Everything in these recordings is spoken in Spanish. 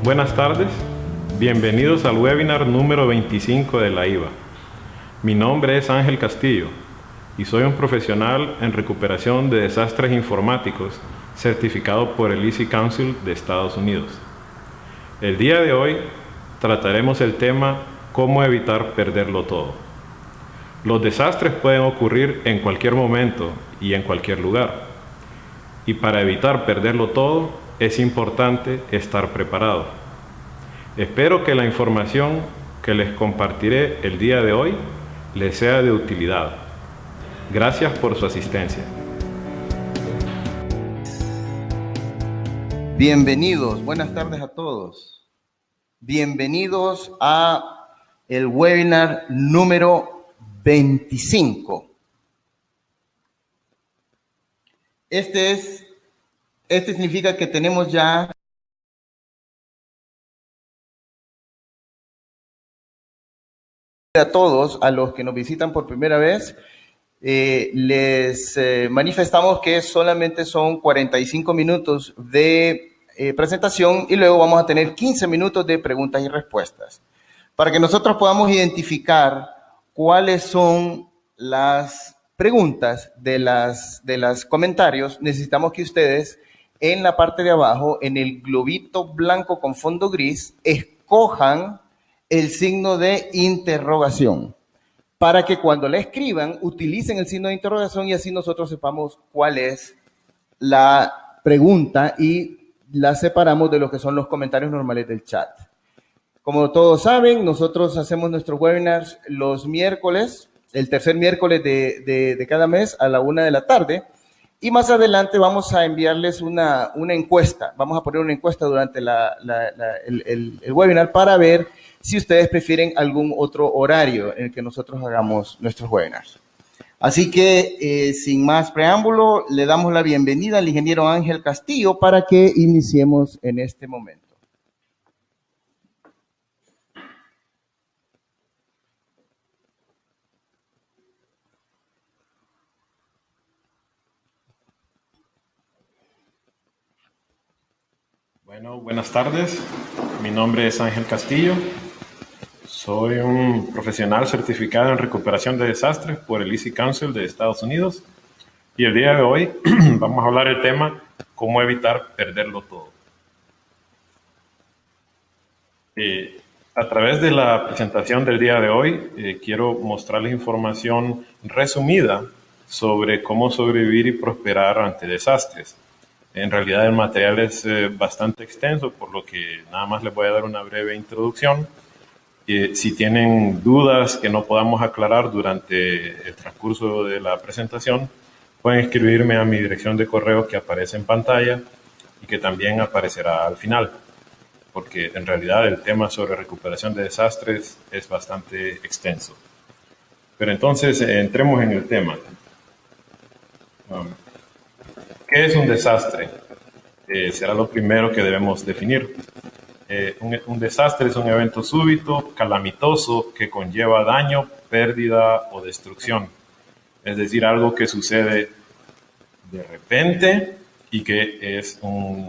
Buenas tardes, bienvenidos al webinar número 25 de la IVA. Mi nombre es Ángel Castillo y soy un profesional en recuperación de desastres informáticos certificado por el Easy Council de Estados Unidos. El día de hoy trataremos el tema cómo evitar perderlo todo. Los desastres pueden ocurrir en cualquier momento y en cualquier lugar. Y para evitar perderlo todo, es importante estar preparado. Espero que la información que les compartiré el día de hoy les sea de utilidad. Gracias por su asistencia. Bienvenidos, buenas tardes a todos. Bienvenidos a el webinar número 25. Este significa que tenemos ya a todos, a los que nos visitan por primera vez, les manifestamos que solamente son 45 minutos de presentación y luego vamos a tener 15 minutos de preguntas y respuestas. Para que nosotros podamos identificar cuáles son las preguntas de las comentarios, necesitamos que ustedes en la parte de abajo, en el globito blanco con fondo gris, escojan el signo de interrogación, para que cuando la escriban utilicen el signo de interrogación y así nosotros sepamos cuál es la pregunta y la separamos de lo que son los comentarios normales del chat. Como todos saben, nosotros hacemos nuestros webinars los miércoles, el tercer miércoles de cada mes a la 1 de la tarde. Y más adelante vamos a enviarles una encuesta. Vamos a poner una encuesta durante el webinar para ver si ustedes prefieren algún otro horario en el que nosotros hagamos nuestros webinars. Así que, sin más preámbulo, le damos la bienvenida al ingeniero Ángel Castillo para que iniciemos en este momento. Bueno, buenas tardes. Mi nombre es Ángel Castillo. Soy un profesional certificado en recuperación de desastres por el Easy Council de Estados Unidos. Y el día de hoy vamos a hablar del tema cómo evitar perderlo todo. A través de la presentación del día de hoy, quiero mostrarles información resumida sobre cómo sobrevivir y prosperar ante desastres. En realidad el material es bastante extenso, por lo que nada más les voy a dar una breve introducción. Si tienen dudas que no podamos aclarar durante el transcurso de la presentación, pueden escribirme a mi dirección de correo que aparece en pantalla y que también aparecerá al final, porque en realidad el tema sobre recuperación de desastres es bastante extenso. Pero entonces entremos en el tema. ¿Qué es un desastre? Será lo primero que debemos definir. Un desastre es un evento súbito, calamitoso, que conlleva daño, pérdida o destrucción. Es decir, algo que sucede de repente y que es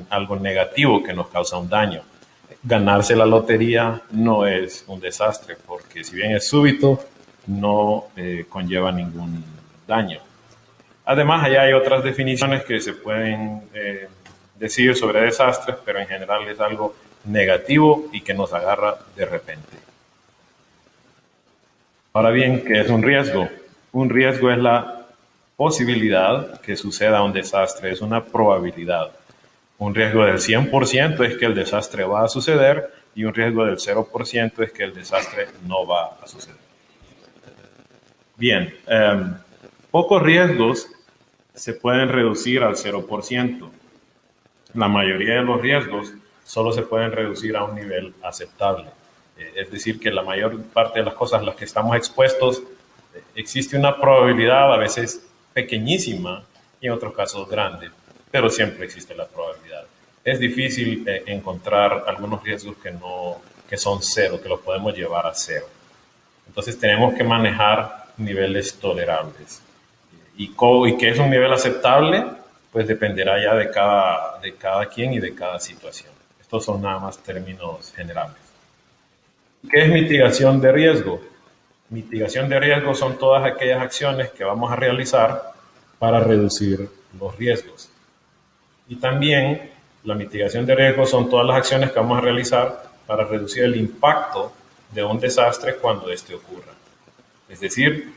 algo negativo que nos causa un daño. Ganarse la lotería no es un desastre, porque si bien es súbito, no conlleva ningún daño. Además, allá hay otras definiciones que se pueden decir sobre desastres, pero en general es algo negativo y que nos agarra de repente. Ahora bien, ¿qué es un riesgo? Un riesgo es la posibilidad que suceda un desastre, es una probabilidad. Un riesgo del 100% es que el desastre va a suceder y un riesgo del 0% es que el desastre no va a suceder. Bien, pocos riesgos se pueden reducir al 0%. La mayoría de los riesgos solo se pueden reducir a un nivel aceptable. Es decir, que la mayor parte de las cosas a las que estamos expuestos, existe una probabilidad a veces pequeñísima y en otros casos grande, pero siempre existe la probabilidad. Es difícil encontrar algunos riesgos que son cero, que los podemos llevar a cero. Entonces tenemos que manejar niveles tolerables. ¿Y qué es un nivel aceptable? Pues dependerá ya de cada quien y de cada situación. Estos son nada más términos generales. ¿Qué es mitigación de riesgo? Mitigación de riesgo son todas aquellas acciones que vamos a realizar para reducir los riesgos. Y también la mitigación de riesgo son todas las acciones que vamos a realizar para reducir el impacto de un desastre cuando éste ocurra. Es decir,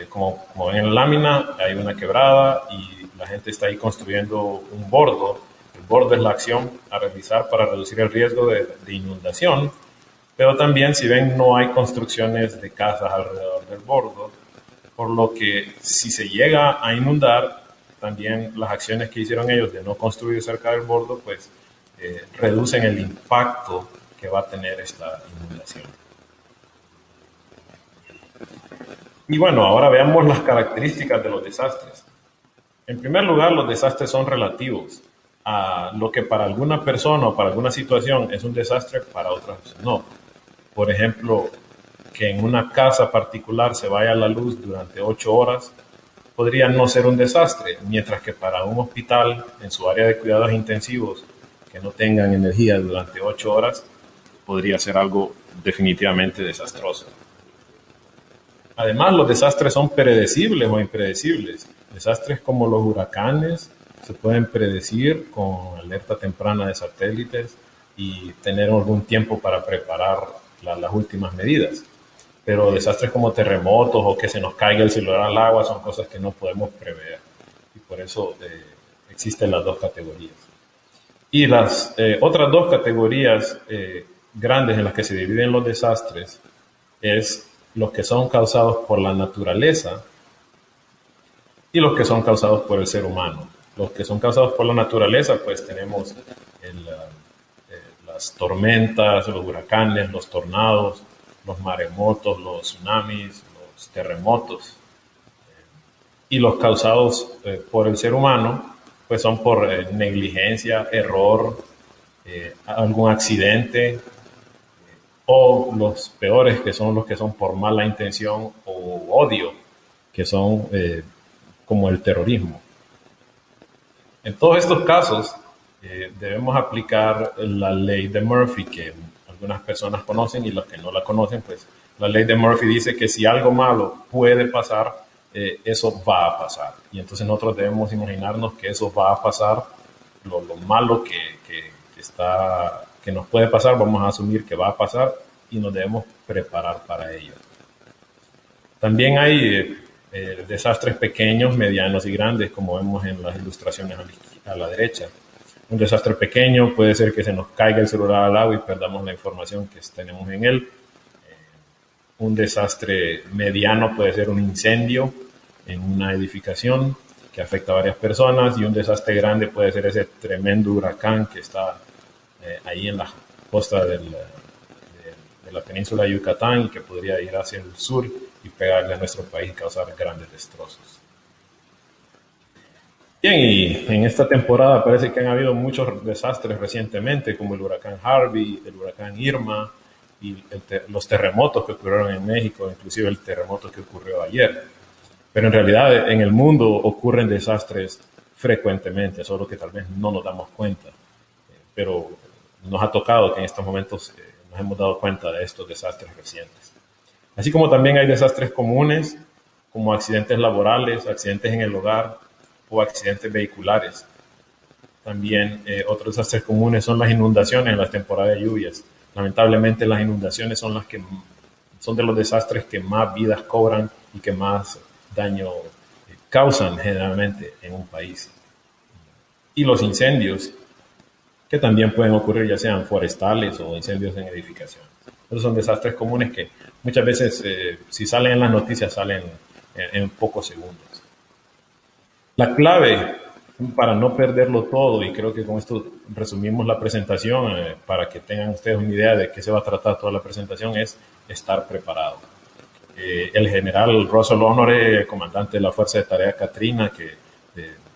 como ven en la lámina, hay una quebrada y la gente está ahí construyendo un bordo. El bordo es la acción a realizar para reducir el riesgo de inundación, pero también, si ven, no hay construcciones de casas alrededor del bordo, por lo que si se llega a inundar, también las acciones que hicieron ellos de no construir cerca del bordo, pues reducen el impacto que va a tener esta inundación. Y bueno, ahora veamos las características de los desastres. En primer lugar, los desastres son relativos. A lo que para alguna persona o para alguna situación es un desastre, para otras no. Por ejemplo, que en una casa particular se vaya la luz durante 8 horas, podría no ser un desastre, mientras que para un hospital en su área de cuidados intensivos que no tengan energía durante 8 horas, podría ser algo definitivamente desastroso. Además, los desastres son predecibles o impredecibles. Desastres como los huracanes se pueden predecir con alerta temprana de satélites y tener algún tiempo para preparar las últimas medidas. Pero desastres como terremotos o que se nos caiga el celular al agua son cosas que no podemos prever. Y por eso existen las dos categorías. Y las otras dos categorías grandes en las que se dividen los desastres es los que son causados por la naturaleza y los que son causados por el ser humano. Los que son causados por la naturaleza, pues tenemos las tormentas, los huracanes, los tornados, los maremotos, los tsunamis, los terremotos. Y los causados por el ser humano, pues son por negligencia, error, algún accidente, o los peores, que son los que son por mala intención o odio, que son como el terrorismo. En todos estos casos debemos aplicar la ley de Murphy, que algunas personas conocen, y los que no la conocen, pues la ley de Murphy dice que si algo malo puede pasar, eso va a pasar. Y entonces nosotros debemos imaginarnos que eso va a pasar, lo malo que nos puede pasar, vamos a asumir que va a pasar y nos debemos preparar para ello. También hay desastres pequeños, medianos y grandes, como vemos en las ilustraciones a la derecha. Un desastre pequeño puede ser que se nos caiga el celular al agua y perdamos la información que tenemos en él. Un desastre mediano puede ser un incendio en una edificación que afecta a varias personas, y un desastre grande puede ser ese tremendo huracán que está ahí en la costa de la península de Yucatán y que podría ir hacia el sur y pegarle a nuestro país y causar grandes destrozos. Bien, y en esta temporada parece que han habido muchos desastres recientemente, como el huracán Harvey, el huracán Irma y los terremotos que ocurrieron en México, inclusive el terremoto que ocurrió ayer. Pero en realidad en el mundo ocurren desastres frecuentemente, solo que tal vez no nos damos cuenta. Pero nos ha tocado que en estos momentos nos hemos dado cuenta de estos desastres recientes. Así como también hay desastres comunes, como accidentes laborales, accidentes en el hogar o accidentes vehiculares. También otros desastres comunes son las inundaciones en las temporadas de lluvias. Lamentablemente las inundaciones son de los desastres que más vidas cobran y que más daño causan generalmente en un país. Y los incendios, que también pueden ocurrir ya sean forestales o incendios en edificaciones. Esos son desastres comunes que muchas veces, si salen en las noticias, salen en pocos segundos. La clave para no perderlo todo, y creo que con esto resumimos la presentación para que tengan ustedes una idea de qué se va a tratar toda la presentación, es estar preparado. El general Russell Honore, comandante de la Fuerza de Tarea Katrina, que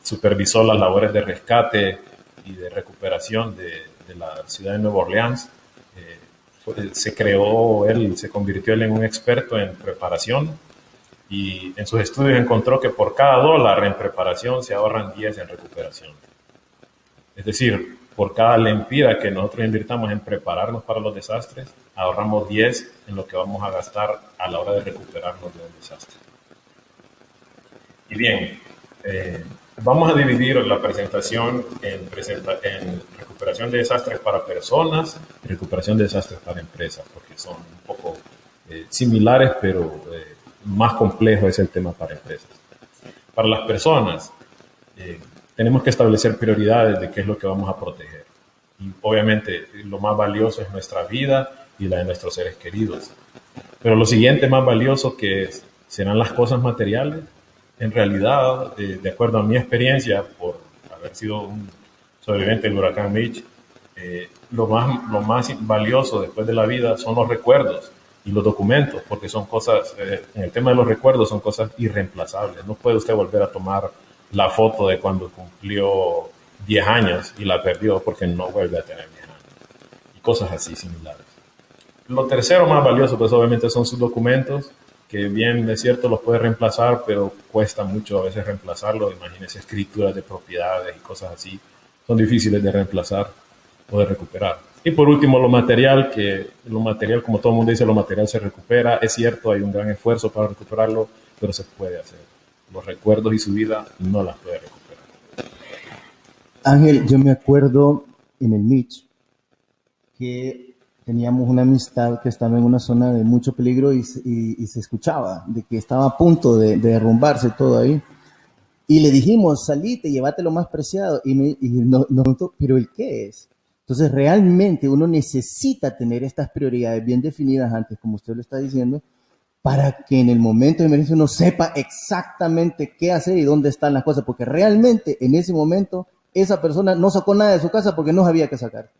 supervisó las labores de rescate y de recuperación de la ciudad de Nueva Orleans, se convirtió en un experto en preparación, y en sus estudios encontró que por cada $1 en preparación se ahorran 10 en recuperación. Es decir, por cada lempira que nosotros invirtamos en prepararnos para los desastres, ahorramos 10 en lo que vamos a gastar a la hora de recuperarnos de un desastre. Y bien, vamos a dividir la presentación en recuperación de desastres para personas y recuperación de desastres para empresas, porque son un poco similares, pero más complejo es el tema para empresas. Para las personas, tenemos que establecer prioridades de qué es lo que vamos a proteger. Y obviamente lo más valioso es nuestra vida y la de nuestros seres queridos. Pero lo siguiente más valioso serán las cosas materiales. En realidad, de acuerdo a mi experiencia, por haber sido un sobreviviente del huracán Mitch, lo más valioso después de la vida son los recuerdos y los documentos, porque son cosas, en el tema de los recuerdos, son cosas irreemplazables. No puede usted volver a tomar la foto de cuando cumplió 10 años y la perdió porque no vuelve a tener 10 años. Y cosas así similares. Lo tercero más valioso, pues obviamente son sus documentos, que bien es cierto los puede reemplazar, pero cuesta mucho a veces reemplazarlo. Imagínense escrituras de propiedades y cosas así. Son difíciles de reemplazar o de recuperar. Y por último, lo material, como todo el mundo dice, lo material se recupera. Es cierto, hay un gran esfuerzo para recuperarlo, pero se puede hacer. Los recuerdos y su vida no las puede recuperar. Ángel, yo me acuerdo en el Mitch que teníamos una amistad que estaba en una zona de mucho peligro y se escuchaba de que estaba a punto de derrumbarse todo ahí. Y le dijimos, salite, llévate lo más preciado. Y nos preguntó, ¿pero el qué es? Entonces, realmente uno necesita tener estas prioridades bien definidas antes, como usted lo está diciendo, para que en el momento de emergencia uno sepa exactamente qué hacer y dónde están las cosas, porque realmente en ese momento esa persona no sacó nada de su casa porque no sabía qué sacar.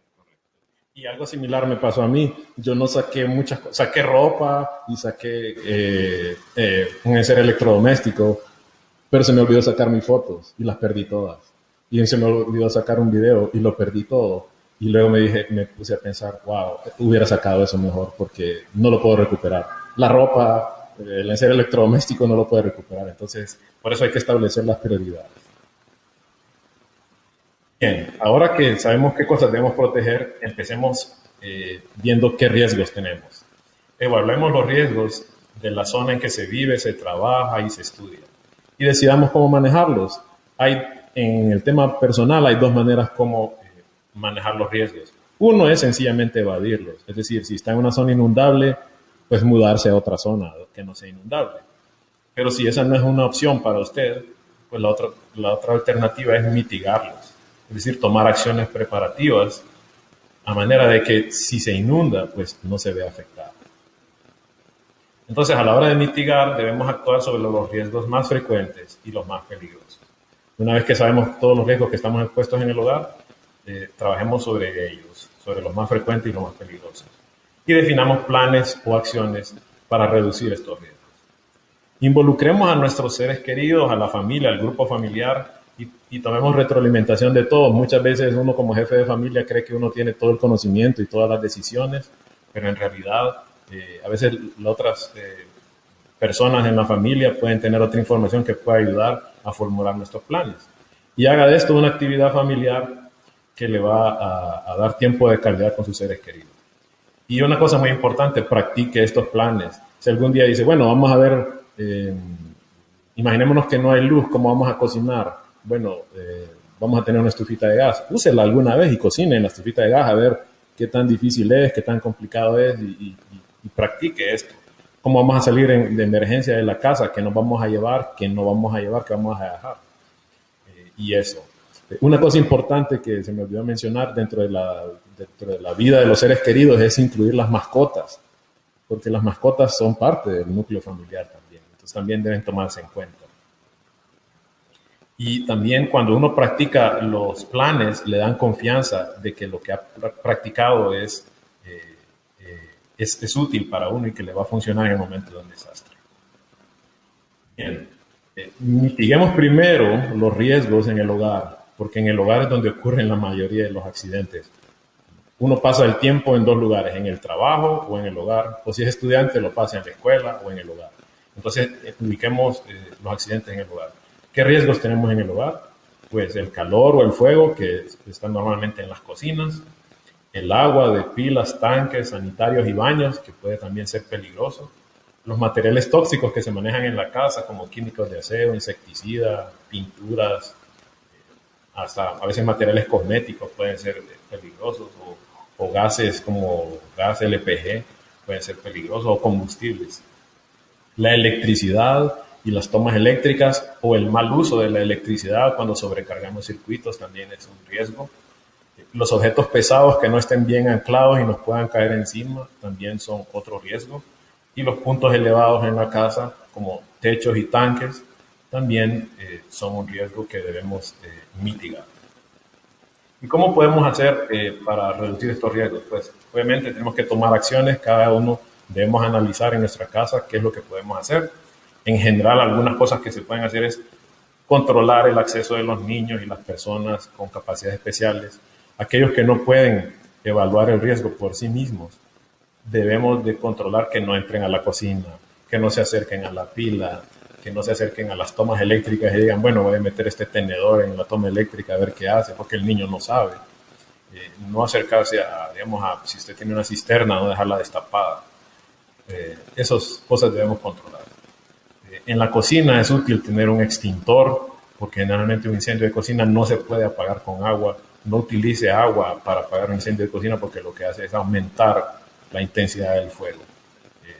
Y algo similar me pasó a mí. Yo no saqué muchas cosas. Saqué ropa y saqué un enser electrodoméstico, pero se me olvidó sacar mis fotos y las perdí todas. Y se me olvidó sacar un video y lo perdí todo. Y luego me puse a pensar, wow, hubiera sacado eso mejor porque no lo puedo recuperar. La ropa, el enser electrodoméstico no lo puede recuperar. Entonces, por eso hay que establecer las prioridades. Bien, ahora que sabemos qué cosas debemos proteger, empecemos viendo qué riesgos tenemos. Evaluemos los riesgos de la zona en que se vive, se trabaja y se estudia. Y decidamos cómo manejarlos. En el tema personal hay dos maneras como manejar los riesgos. Uno es sencillamente evadirlos. Es decir, si está en una zona inundable, pues mudarse a otra zona que no sea inundable. Pero si esa no es una opción para usted, pues la otra alternativa es mitigarlos. Es decir, tomar acciones preparativas a manera de que si se inunda, pues no se vea afectado. Entonces, a la hora de mitigar, debemos actuar sobre los riesgos más frecuentes y los más peligrosos. Una vez que sabemos todos los riesgos que estamos expuestos en el hogar, trabajemos sobre ellos, sobre los más frecuentes y los más peligrosos. Y definamos planes o acciones para reducir estos riesgos. Involucremos a nuestros seres queridos, a la familia, al grupo familiar, y tomemos retroalimentación de todos. Muchas veces uno como jefe de familia cree que uno tiene todo el conocimiento y todas las decisiones, pero en realidad a veces las otras personas en la familia pueden tener otra información que pueda ayudar a formular nuestros planes. Y haga de esto una actividad familiar que le va a dar tiempo de calidad con sus seres queridos. Y una cosa muy importante, practique estos planes. Si algún día dice, bueno, vamos a ver, imaginémonos que no hay luz, ¿cómo vamos a cocinar? Bueno, vamos a tener una estufita de gas. Úsela alguna vez y cocine en la estufita de gas a ver qué tan difícil es, qué tan complicado es y practique esto. ¿Cómo vamos a salir de emergencia de la casa? ¿Qué nos vamos a llevar? ¿Qué no vamos a llevar? ¿Qué vamos a dejar? Y eso. Una cosa importante que se me olvidó mencionar dentro de la vida de los seres queridos es incluir las mascotas, porque las mascotas son parte del núcleo familiar también. Entonces también deben tomarse en cuenta. Y también cuando uno practica los planes, le dan confianza de que lo que ha practicado es útil para uno y que le va a funcionar en el momento de un desastre. Bien, mitiguemos primero los riesgos en el hogar, porque en el hogar es donde ocurren la mayoría de los accidentes. Uno pasa el tiempo en dos lugares, en el trabajo o en el hogar, o si es estudiante lo pasa en la escuela o en el hogar. Entonces, ubiquemos los accidentes en el hogar. ¿Qué riesgos tenemos en el hogar? Pues el calor o el fuego que está normalmente en las cocinas, el agua de pilas, tanques, sanitarios y baños, que puede también ser peligroso, los materiales tóxicos que se manejan en la casa, como químicos de aseo, insecticidas, pinturas, hasta a veces materiales cosméticos pueden ser peligrosos, o gases como gas LPG pueden ser peligrosos, o combustibles. La electricidad y las tomas eléctricas o el mal uso de la electricidad cuando sobrecargamos circuitos también es un riesgo. Los objetos pesados que no estén bien anclados y nos puedan caer encima también son otro riesgo. Y los puntos elevados en la casa, como techos y tanques, también son un riesgo que debemos mitigar. ¿Y cómo podemos hacer para reducir estos riesgos? Pues obviamente tenemos que tomar acciones, cada uno debemos analizar en nuestra casa qué es lo que podemos hacer. En general, algunas cosas que se pueden hacer es controlar el acceso de los niños y las personas con capacidades especiales. Aquellos que no pueden evaluar el riesgo por sí mismos, debemos de controlar que no entren a la cocina, que no se acerquen a la pila, que no se acerquen a las tomas eléctricas y digan, bueno, voy a meter este tenedor en la toma eléctrica a ver qué hace, porque el niño no sabe. No acercarse si usted tiene una cisterna, no dejarla destapada. Esas cosas debemos controlar. En la cocina es útil tener un extintor, porque generalmente un incendio de cocina no se puede apagar con agua. No utilice agua para apagar un incendio de cocina porque lo que hace es aumentar la intensidad del fuego.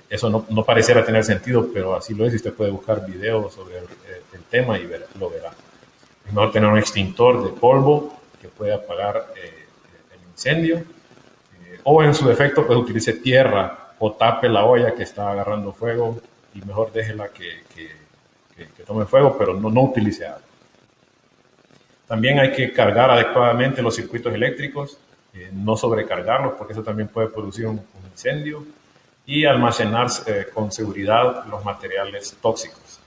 Eso no pareciera tener sentido, pero así lo es. Y usted puede buscar videos sobre el tema y lo verá. Es mejor tener un extintor de polvo que puede apagar el incendio. O en su defecto, pues utilice tierra o tape la olla que está agarrando fuego y mejor déjela que tome fuego, pero no utilice agua. También hay que cargar adecuadamente los circuitos eléctricos, no sobrecargarlos porque eso también puede producir un incendio, y almacenar con seguridad los materiales tóxicos.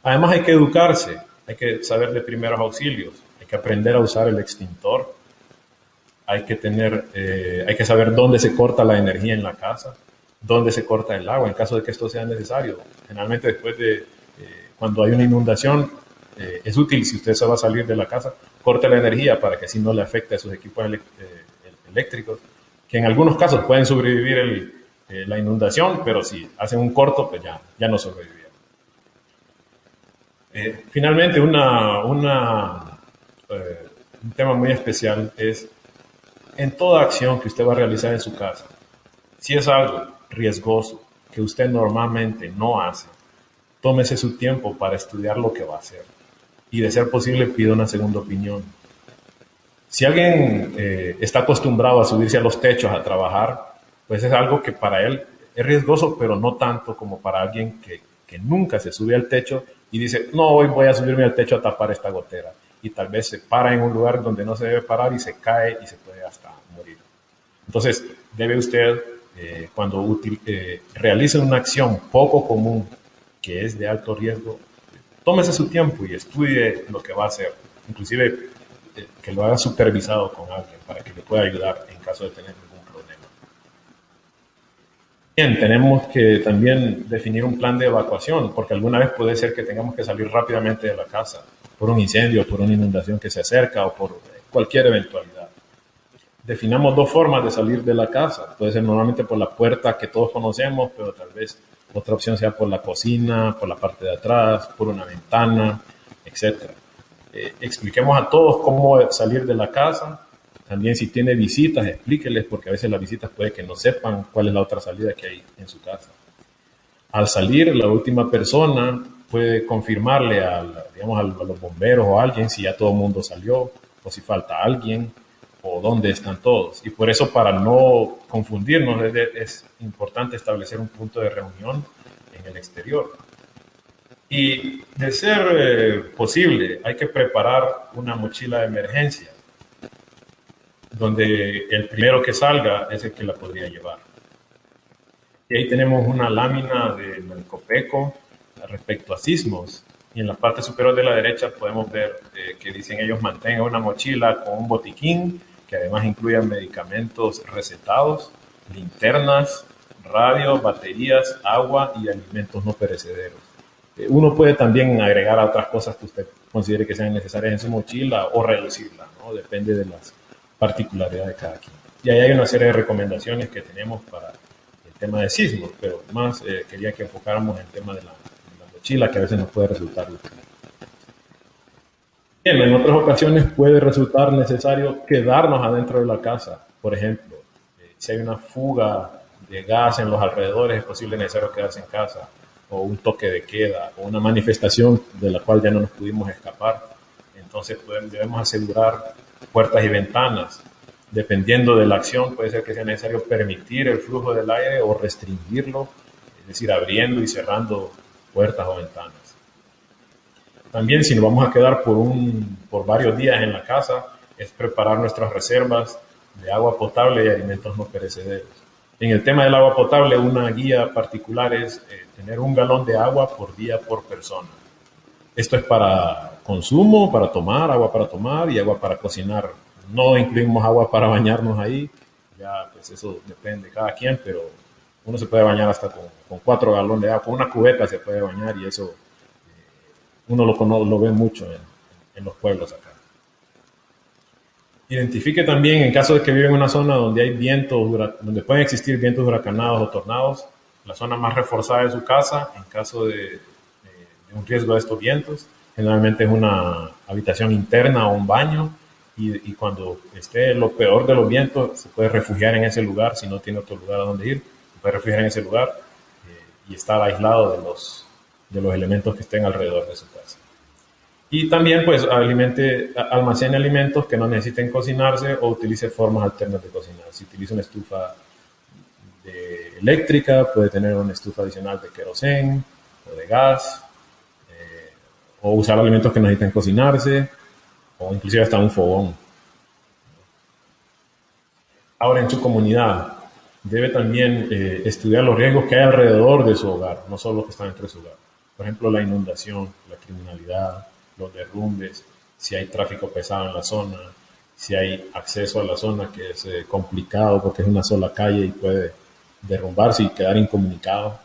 Además hay que educarse, hay que saber de primeros auxilios, hay que aprender a usar el extintor, hay que saber dónde se corta la energía en la casa, dónde se corta el agua en caso de que esto sea necesario. Generalmente después de cuando hay una inundación, es útil si usted se va a salir de la casa, corte la energía para que así no le afecte a sus equipos eléctricos, que en algunos casos pueden sobrevivir la inundación, pero si hacen un corto, pues ya no sobrevivieron. Finalmente, un tema muy especial es en toda acción que usted va a realizar en su casa. Si es algo riesgoso que usted normalmente no hace, tómese su tiempo para estudiar lo que va a hacer y, de ser posible, pida una segunda opinión. Si alguien está acostumbrado a subirse a los techos a trabajar, pues es algo que para él es riesgoso, pero no tanto como para alguien que nunca se sube al techo y dice, no, hoy voy a subirme al techo a tapar esta gotera. Y tal vez se para en un lugar donde no se debe parar y se cae y se puede hasta morir. Entonces, debe usted, cuando realice una acción poco común que es de alto riesgo, tómese su tiempo y estudie lo que va a hacer. Inclusive, que lo haga supervisado con alguien para que le pueda ayudar en caso de tener algún problema. Bien, tenemos que también definir un plan de evacuación, porque alguna vez puede ser que tengamos que salir rápidamente de la casa por un incendio, por una inundación que se acerca o por cualquier eventualidad. Definamos dos formas de salir de la casa. Puede ser normalmente por la puerta que todos conocemos, pero tal vez otra opción sea por la cocina, por la parte de atrás, por una ventana, etc. Expliquemos a todos cómo salir de la casa. También si tiene visitas, explíqueles, porque a veces las visitas puede que no sepan cuál es la otra salida que hay en su casa. Al salir, la última persona puede confirmarle a los bomberos o a alguien si ya todo el mundo salió o si falta alguien o dónde están todos. Y por eso, para no confundirnos, es importante establecer un punto de reunión en el exterior. Y de ser posible, hay que preparar una mochila de emergencia, donde el primero que salga es el que la podría llevar. Y ahí tenemos una lámina de Melcopeco respecto a sismos. Y en la parte superior de la derecha podemos ver que dicen ellos mantengan una mochila con un botiquín, que además incluye medicamentos recetados, linternas, radio, baterías, agua y alimentos no perecederos. Uno puede también agregar a otras cosas que usted considere que sean necesarias en su mochila o reducirlas, ¿no? Depende de las particularidades de cada quien. Y ahí hay una serie de recomendaciones que tenemos para el tema de sismos, pero más quería que enfocáramos en el tema de la mochila, que a veces nos puede resultar útil. Bien, en otras ocasiones puede resultar necesario quedarnos adentro de la casa. Por ejemplo, si hay una fuga de gas en los alrededores, es posible necesario quedarse en casa, o un toque de queda, o una manifestación de la cual ya no nos pudimos escapar. Entonces debemos asegurar puertas y ventanas. Dependiendo de la acción, puede ser que sea necesario permitir el flujo del aire o restringirlo, es decir, abriendo y cerrando puertas o ventanas. También, si nos vamos a quedar por varios días en la casa, es preparar nuestras reservas de agua potable y alimentos no perecederos. En el tema del agua potable, una guía particular es tener 1 galón de agua por día por persona. Esto es para consumo, para tomar, agua para tomar y agua para cocinar. No incluimos agua para bañarnos ahí, ya pues eso depende de cada quien, pero uno se puede bañar hasta con 4 galones de agua, con una cubeta se puede bañar y eso uno lo ve mucho en los pueblos acá. Identifique también, en caso de que vive en una zona donde hay vientos, donde pueden existir vientos huracanados o tornados, la zona más reforzada de su casa, en caso de un riesgo de estos vientos, generalmente es una habitación interna o un baño, y cuando esté lo peor de los vientos, se puede refugiar en ese lugar, si no tiene otro lugar a donde ir, se puede refugiar en ese lugar y estar aislado de los elementos que estén alrededor de su casa. Y también, pues, almacene alimentos que no necesiten cocinarse o utilice formas alternas de cocinar. Si utiliza una estufa eléctrica, puede tener una estufa adicional de querosén o de gas, o usar alimentos que no necesiten cocinarse, o inclusive hasta un fogón. Ahora, en su comunidad, debe también estudiar los riesgos que hay alrededor de su hogar, no solo los que están dentro de su hogar. Por ejemplo, la inundación, la criminalidad, los derrumbes, si hay tráfico pesado en la zona, si hay acceso a la zona que es complicado porque es una sola calle y puede derrumbarse y quedar incomunicado.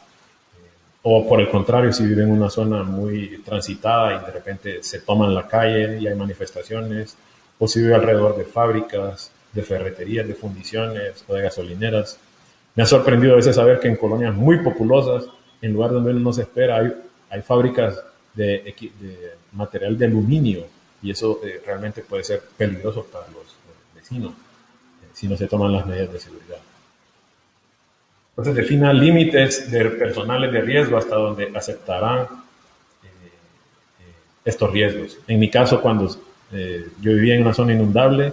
O por el contrario, si vive en una zona muy transitada y de repente se toman la calle y hay manifestaciones, o si vive alrededor de fábricas, de ferreterías, de fundiciones o de gasolineras. Me ha sorprendido a veces saber que en colonias muy populosas, en lugar donde uno no se espera, hay fábricas de material de aluminio y eso realmente puede ser peligroso para los vecinos si no se toman las medidas de seguridad. Entonces defina límites de personales de riesgo hasta donde aceptarán estos riesgos. En mi caso, cuando yo vivía en una zona inundable,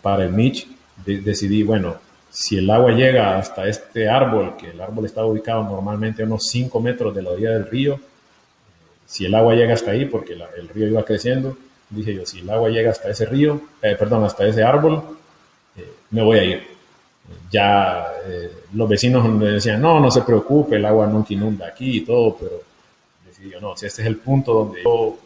para el Mitch decidí, bueno, si el agua llega hasta este árbol, que el árbol estaba ubicado normalmente a unos 5 metros de la orilla del río, si el agua llega hasta ahí, porque el río iba creciendo, dije yo, si el agua llega hasta ese río, hasta ese árbol, me voy a ir. Ya los vecinos me decían, no se preocupe, el agua nunca inunda aquí y todo, pero decidí yo, no, si este es el punto donde yo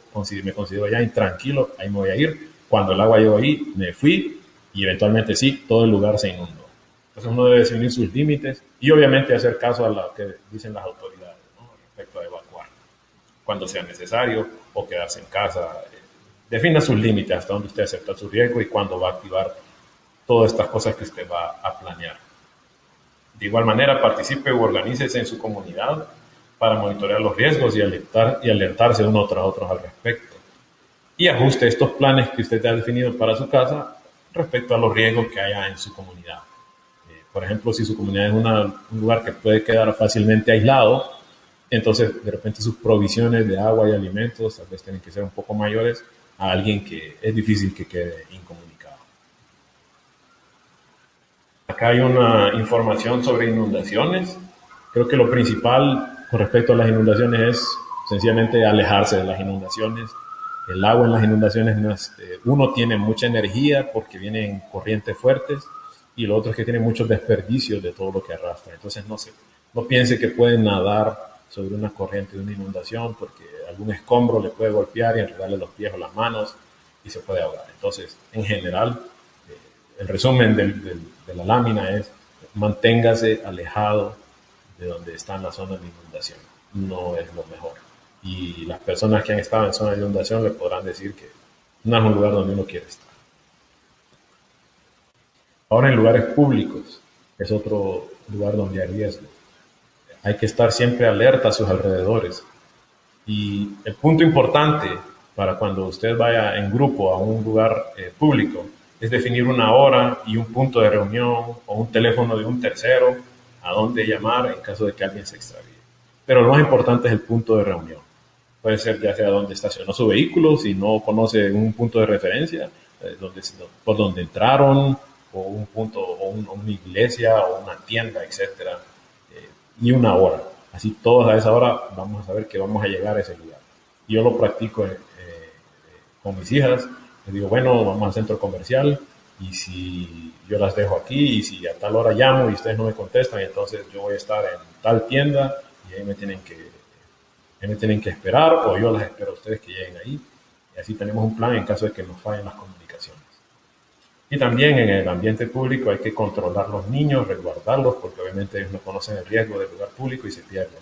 me considero ya intranquilo, ahí me voy a ir. Cuando el agua llegó ahí, me fui y eventualmente sí, todo el lugar se inundó. Entonces uno debe definir sus límites y obviamente hacer caso a lo que dicen las autoridades, ¿no? Respecto a evacuar cuando sea necesario o quedarse en casa. Defina sus límites hasta donde usted acepta su riesgo y cuándo va a activar todas estas cosas que usted va a planear. De igual manera, participe o organícese en su comunidad para monitorear los riesgos y alertarse unos tras otros al respecto. Y ajuste estos planes que usted ha definido para su casa respecto a los riesgos que haya en su comunidad. Por ejemplo, si su comunidad es un lugar que puede quedar fácilmente aislado, entonces de repente sus provisiones de agua y alimentos tal vez tienen que ser un poco mayores a alguien que es difícil que quede incomunicado. Acá hay una información sobre inundaciones. Creo que lo principal con respecto a las inundaciones es sencillamente alejarse de las inundaciones. El agua en las inundaciones, uno tiene mucha energía porque vienen corrientes fuertes y lo otro es que tiene muchos desperdicios de todo lo que arrastra. Entonces no piense que puede nadar sobre una corriente de una inundación porque algún escombro le puede golpear y enredarle los pies o las manos y se puede ahogar. Entonces, en general, el resumen de la lámina es manténgase alejado de donde están las zonas de inundación. No es lo mejor. y las personas que han estado en zona de inundación le podrán decir que no es un lugar donde uno quiere estar. Ahora en lugares públicos es otro lugar donde hay riesgo. Hay que estar siempre alerta a sus alrededores. Y el punto importante para cuando usted vaya en grupo a un lugar público es definir una hora y un punto de reunión o un teléfono de un tercero a dónde llamar en caso de que alguien se extravíe. Pero lo más importante es el punto de reunión. Puede ser ya sea donde estacionó su vehículo, si no conoce un punto de referencia, por donde entraron, o un punto, o una iglesia, o una tienda, etcétera, y una hora. Así todos a esa hora vamos a saber que vamos a llegar a ese lugar. Yo lo practico con mis hijas. Les digo, bueno, vamos al centro comercial y si yo las dejo aquí y si a tal hora llamo y ustedes no me contestan, entonces yo voy a estar en tal tienda y ahí me tienen que esperar o yo las espero a ustedes que lleguen ahí. Y así tenemos un plan en caso de que nos fallen las comunicaciones. Y también en el ambiente público hay que controlar los niños, resguardarlos, porque obviamente ellos no conocen el riesgo del lugar público y se pierden.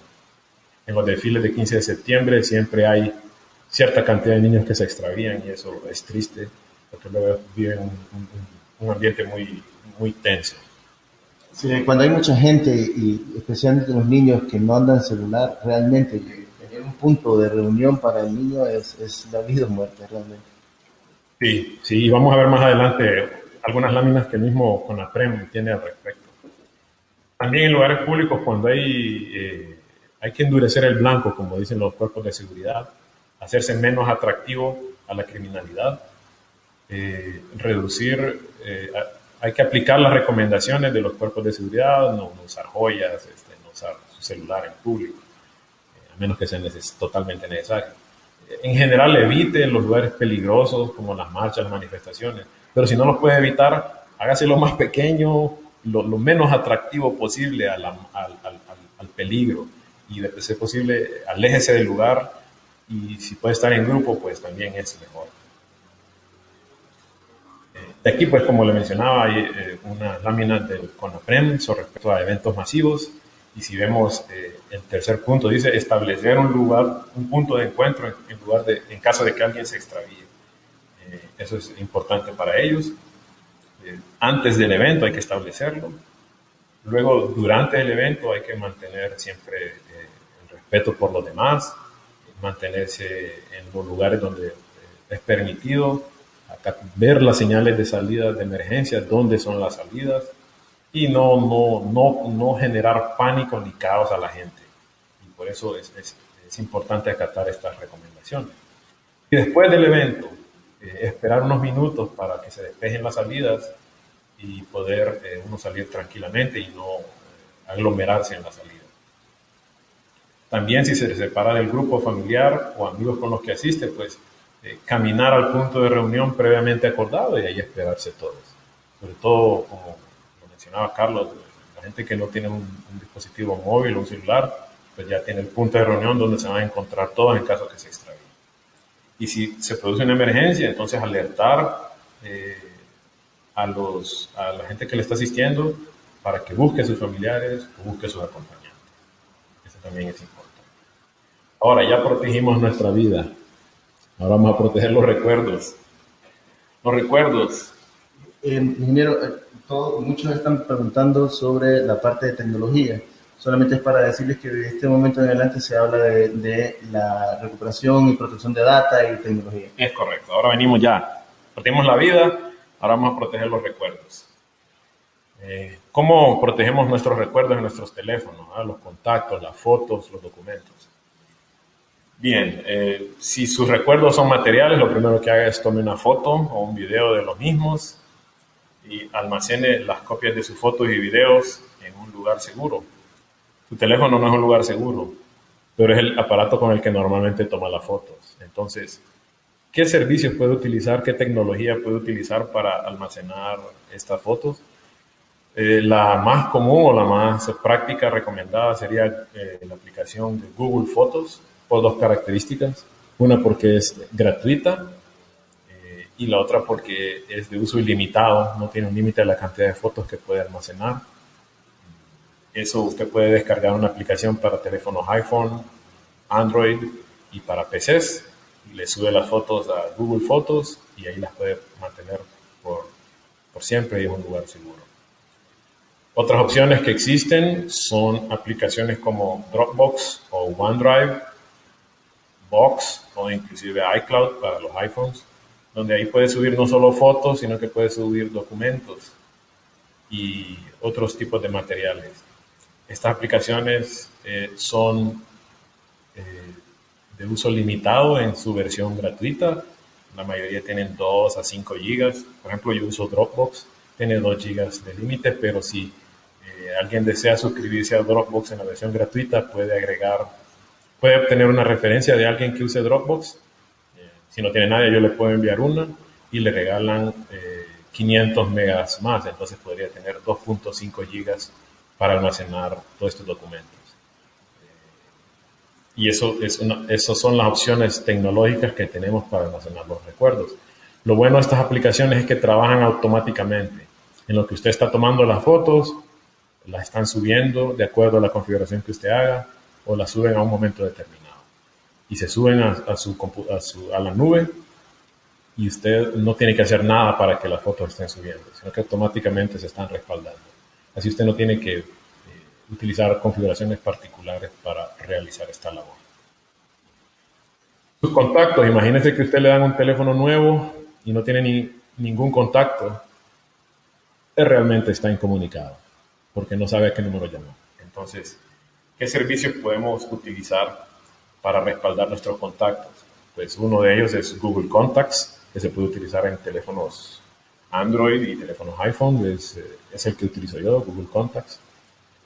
En los desfiles de 15 de septiembre siempre hay cierta cantidad de niños que se extravían y eso es triste, porque luego viven un ambiente muy, muy tenso. Sí, cuando hay mucha gente y especialmente los niños que no andan celular, realmente tener un punto de reunión para el niño es la vida o muerte realmente. Sí, sí, y vamos a ver más adelante algunas láminas que el mismo CONAPREM tiene al respecto. También en lugares públicos, cuando hay que endurecer el blanco, como dicen los cuerpos de seguridad, hacerse menos atractivo a la criminalidad, reducir, hay que aplicar las recomendaciones de los cuerpos de seguridad, no usar joyas, no usar su celular en público, a menos que sea totalmente necesario. En general, evite los lugares peligrosos como las marchas, las manifestaciones, pero si no los puede evitar, hágase lo más pequeño, lo menos atractivo posible al peligro y de ser posible, aléjese del lugar y si puede estar en grupo, pues también es mejor. De aquí, pues como le mencionaba, hay unas láminas del CONAPREM sobre respecto a eventos masivos y si vemos el tercer punto, dice establecer un lugar, un punto de encuentro en caso de que alguien se extravíe. Eso es importante para ellos. Antes del evento hay que establecerlo. Luego, durante el evento hay que mantener siempre el respeto por los demás, mantenerse en los lugares donde es permitido, ver las señales de salida de emergencia, dónde son las salidas y no generar pánico ni caos a la gente. Y por eso es importante acatar estas recomendaciones. Y después del evento, esperar unos minutos para que se despejen las salidas y poder uno salir tranquilamente y no aglomerarse en la salida. También si se separa del grupo familiar o amigos con los que asiste, pues caminar al punto de reunión previamente acordado y ahí esperarse todos. Sobre todo, como lo mencionaba Carlos, la gente que no tiene un dispositivo móvil o un celular, pues ya tiene el punto de reunión donde se van a encontrar todos en caso que se extravíen. Y si se produce una emergencia, entonces alertar a la gente que le está asistiendo para que busque a sus familiares o busque a sus acompañantes. Eso también es importante. Ahora ya protegimos nuestra vida. Ahora vamos a proteger los recuerdos. Los recuerdos. Ingeniero, muchos están preguntando sobre la parte de tecnología. Solamente es para decirles que de este momento en adelante se habla de la recuperación y protección de data y tecnología. Es correcto. Ahora venimos ya. Protegemos la vida, ahora vamos a proteger los recuerdos. ¿Cómo protegemos nuestros recuerdos en nuestros teléfonos? Los contactos, las fotos, los documentos. Bien, si sus recuerdos son materiales, lo primero que haga es tome una foto o un video de los mismos y almacene las copias de sus fotos y videos en un lugar seguro. Su teléfono no es un lugar seguro, pero es el aparato con el que normalmente toma las fotos. Entonces, ¿qué servicios puede utilizar, qué tecnología puede utilizar para almacenar estas fotos? La más común o la más práctica recomendada sería la aplicación de Google Fotos por dos características. Una porque es gratuita y la otra porque es de uso ilimitado, no tiene un límite de la cantidad de fotos que puede almacenar. Eso usted puede descargar una aplicación para teléfonos iPhone, Android Y para PCs, le sube las fotos a Google Fotos y ahí las puede mantener por siempre y en un lugar seguro. Otras opciones que existen son aplicaciones como Dropbox o OneDrive, Box o inclusive iCloud para los iPhones, donde ahí puedes subir no solo fotos, sino que puedes subir documentos y otros tipos de materiales. Estas aplicaciones son de uso limitado en su versión gratuita. La mayoría tienen 2 a 5 gigas. Por ejemplo, yo uso Dropbox, tiene 2 gigas de límite, pero si alguien desea suscribirse a Dropbox en la versión gratuita, puede obtener una referencia de alguien que use Dropbox. Si no tiene nadie, yo le puedo enviar una y le regalan 500 megas más. Entonces podría tener 2.5 gigas para almacenar todos estos documentos. Y esas son las opciones tecnológicas que tenemos para almacenar los recuerdos. Lo bueno de estas aplicaciones es que trabajan automáticamente. En lo que usted está tomando las fotos, las están subiendo de acuerdo a la configuración que usted haga o las suben a un momento determinado. Y se suben a la nube y usted no tiene que hacer nada para que las fotos estén subiendo, sino que automáticamente se están respaldando. Así usted no tiene que utilizar configuraciones particulares para realizar esta labor. Sus contactos, imagínese que usted le dan un teléfono nuevo y no tiene ningún contacto, realmente está incomunicado porque no sabe a qué número llamar. Entonces, ¿qué servicios podemos utilizar para respaldar nuestros contactos? Pues uno de ellos es Google Contacts, que se puede utilizar en teléfonos Android y teléfonos iPhone, es el que utilizo yo, Google Contacts.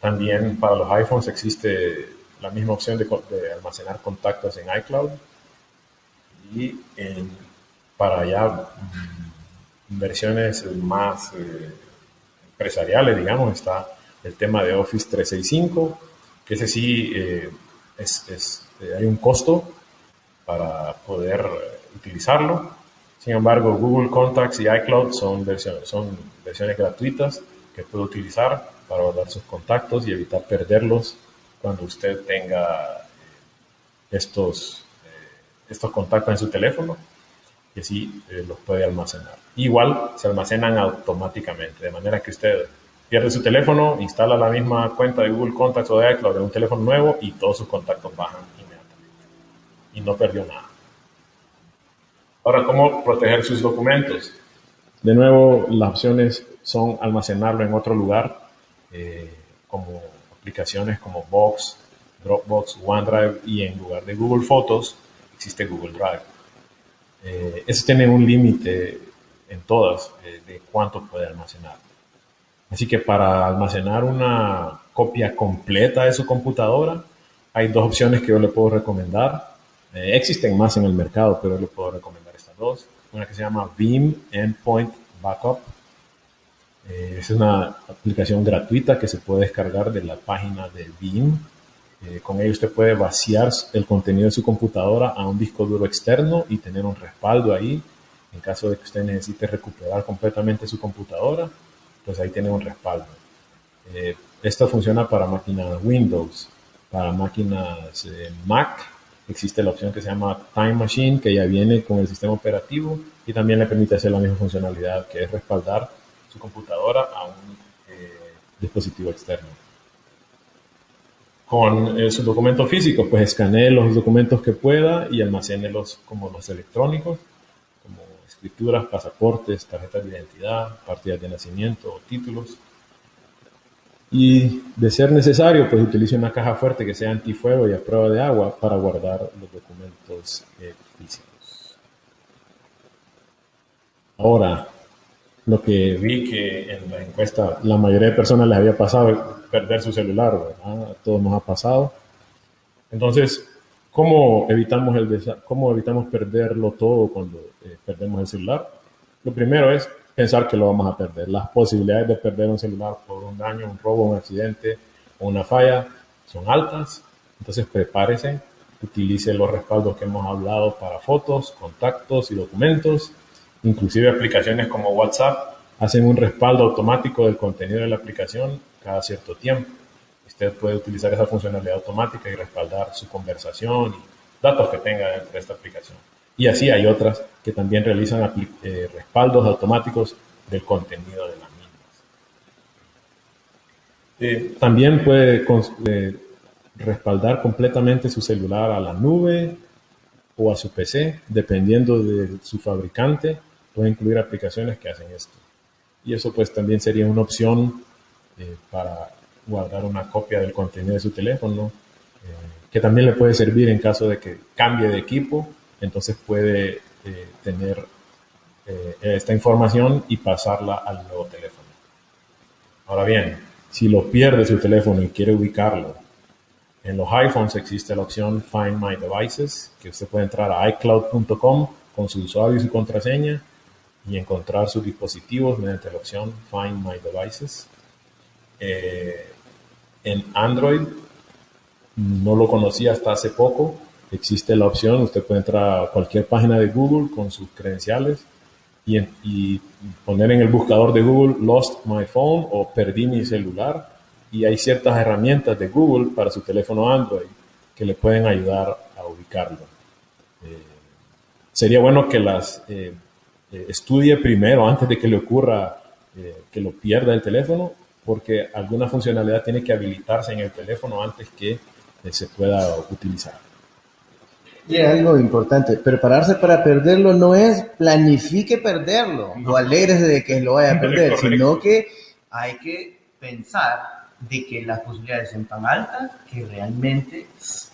También para los iPhones existe la misma opción de almacenar contactos en iCloud. Y para ya versiones más empresariales, digamos, está el tema de Office 365, que ese sí hay un costo para poder utilizarlo. Sin embargo, Google Contacts y iCloud son versiones gratuitas que puede utilizar para guardar sus contactos y evitar perderlos cuando usted tenga estos contactos en su teléfono, y así los puede almacenar. Igual se almacenan automáticamente, de manera que usted pierde su teléfono, instala la misma cuenta de Google Contacts o de iCloud en un teléfono nuevo y todos sus contactos bajan inmediatamente. Y no perdió nada. Ahora, ¿cómo proteger sus documentos? De nuevo, las opciones son almacenarlo en otro lugar, como aplicaciones como Box, Dropbox, OneDrive, y en lugar de Google Fotos existe Google Drive. Eso tiene un límite en todas de cuánto puede almacenar. Así que para almacenar una copia completa de su computadora, hay 2 opciones que yo le puedo recomendar. Existen más en el mercado, pero yo le puedo recomendar estas 2. Una que se llama Veeam Endpoint Backup. Es una aplicación gratuita que se puede descargar de la página de Veeam. Con ello usted puede vaciar el contenido de su computadora a un disco duro externo y tener un respaldo ahí. En caso de que usted necesite recuperar completamente su computadora, pues ahí tiene un respaldo. Esto funciona para máquinas Windows. Para máquinas Mac existe la opción que se llama Time Machine, que ya viene con el sistema operativo y también le permite hacer la misma funcionalidad, que es respaldar su computadora a un dispositivo externo. Con sus documentos físicos, pues escanee los documentos que pueda y almacénelos como los electrónicos, como escrituras, pasaportes, tarjetas de identidad, partidas de nacimiento o títulos. Y de ser necesario, pues utilice una caja fuerte que sea antifuego y a prueba de agua para guardar los documentos físicos. Ahora, lo que vi que en la encuesta la mayoría de personas les había pasado perder su celular, ¿verdad? A todos nos ha pasado. Entonces, ¿cómo evitamos perderlo todo cuando perdemos el celular? Lo primero es pensar que lo vamos a perder. Las posibilidades de perder un celular por un daño, un robo, un accidente o una falla son altas. Entonces, prepárese, utilice los respaldos que hemos hablado para fotos, contactos y documentos. Inclusive aplicaciones como WhatsApp hacen un respaldo automático del contenido de la aplicación cada cierto tiempo. Usted puede utilizar esa funcionalidad automática y respaldar su conversación datos que tenga dentro de esta aplicación. Y así hay otras que también realizan respaldos automáticos del contenido de las mismas. También puede respaldar completamente su celular a la nube o a su PC, dependiendo de su fabricante. Puede incluir aplicaciones que hacen esto. Y eso pues también sería una opción para guardar una copia del contenido de su teléfono, que también le puede servir en caso de que cambie de equipo. Entonces puede tener esta información y pasarla al nuevo teléfono. Ahora bien, si lo pierde su teléfono y quiere ubicarlo, en los iPhones existe la opción Find My Devices, que usted puede entrar a iCloud.com con su usuario y su contraseña y encontrar sus dispositivos mediante la opción Find My Devices. En Android, no lo conocía hasta hace poco, existe la opción, usted puede entrar a cualquier página de Google con sus credenciales y poner en el buscador de Google Lost My Phone o Perdí mi celular, y hay ciertas herramientas de Google para su teléfono Android que le pueden ayudar a ubicarlo. Sería bueno que las estudie primero antes de que le ocurra que lo pierda el teléfono, porque alguna funcionalidad tiene que habilitarse en el teléfono antes que se pueda utilizar. Y es algo importante, prepararse para perderlo no es planifique perderlo o alégrese de que lo vaya a perder, sino que hay que pensar de que las posibilidades son tan altas que realmente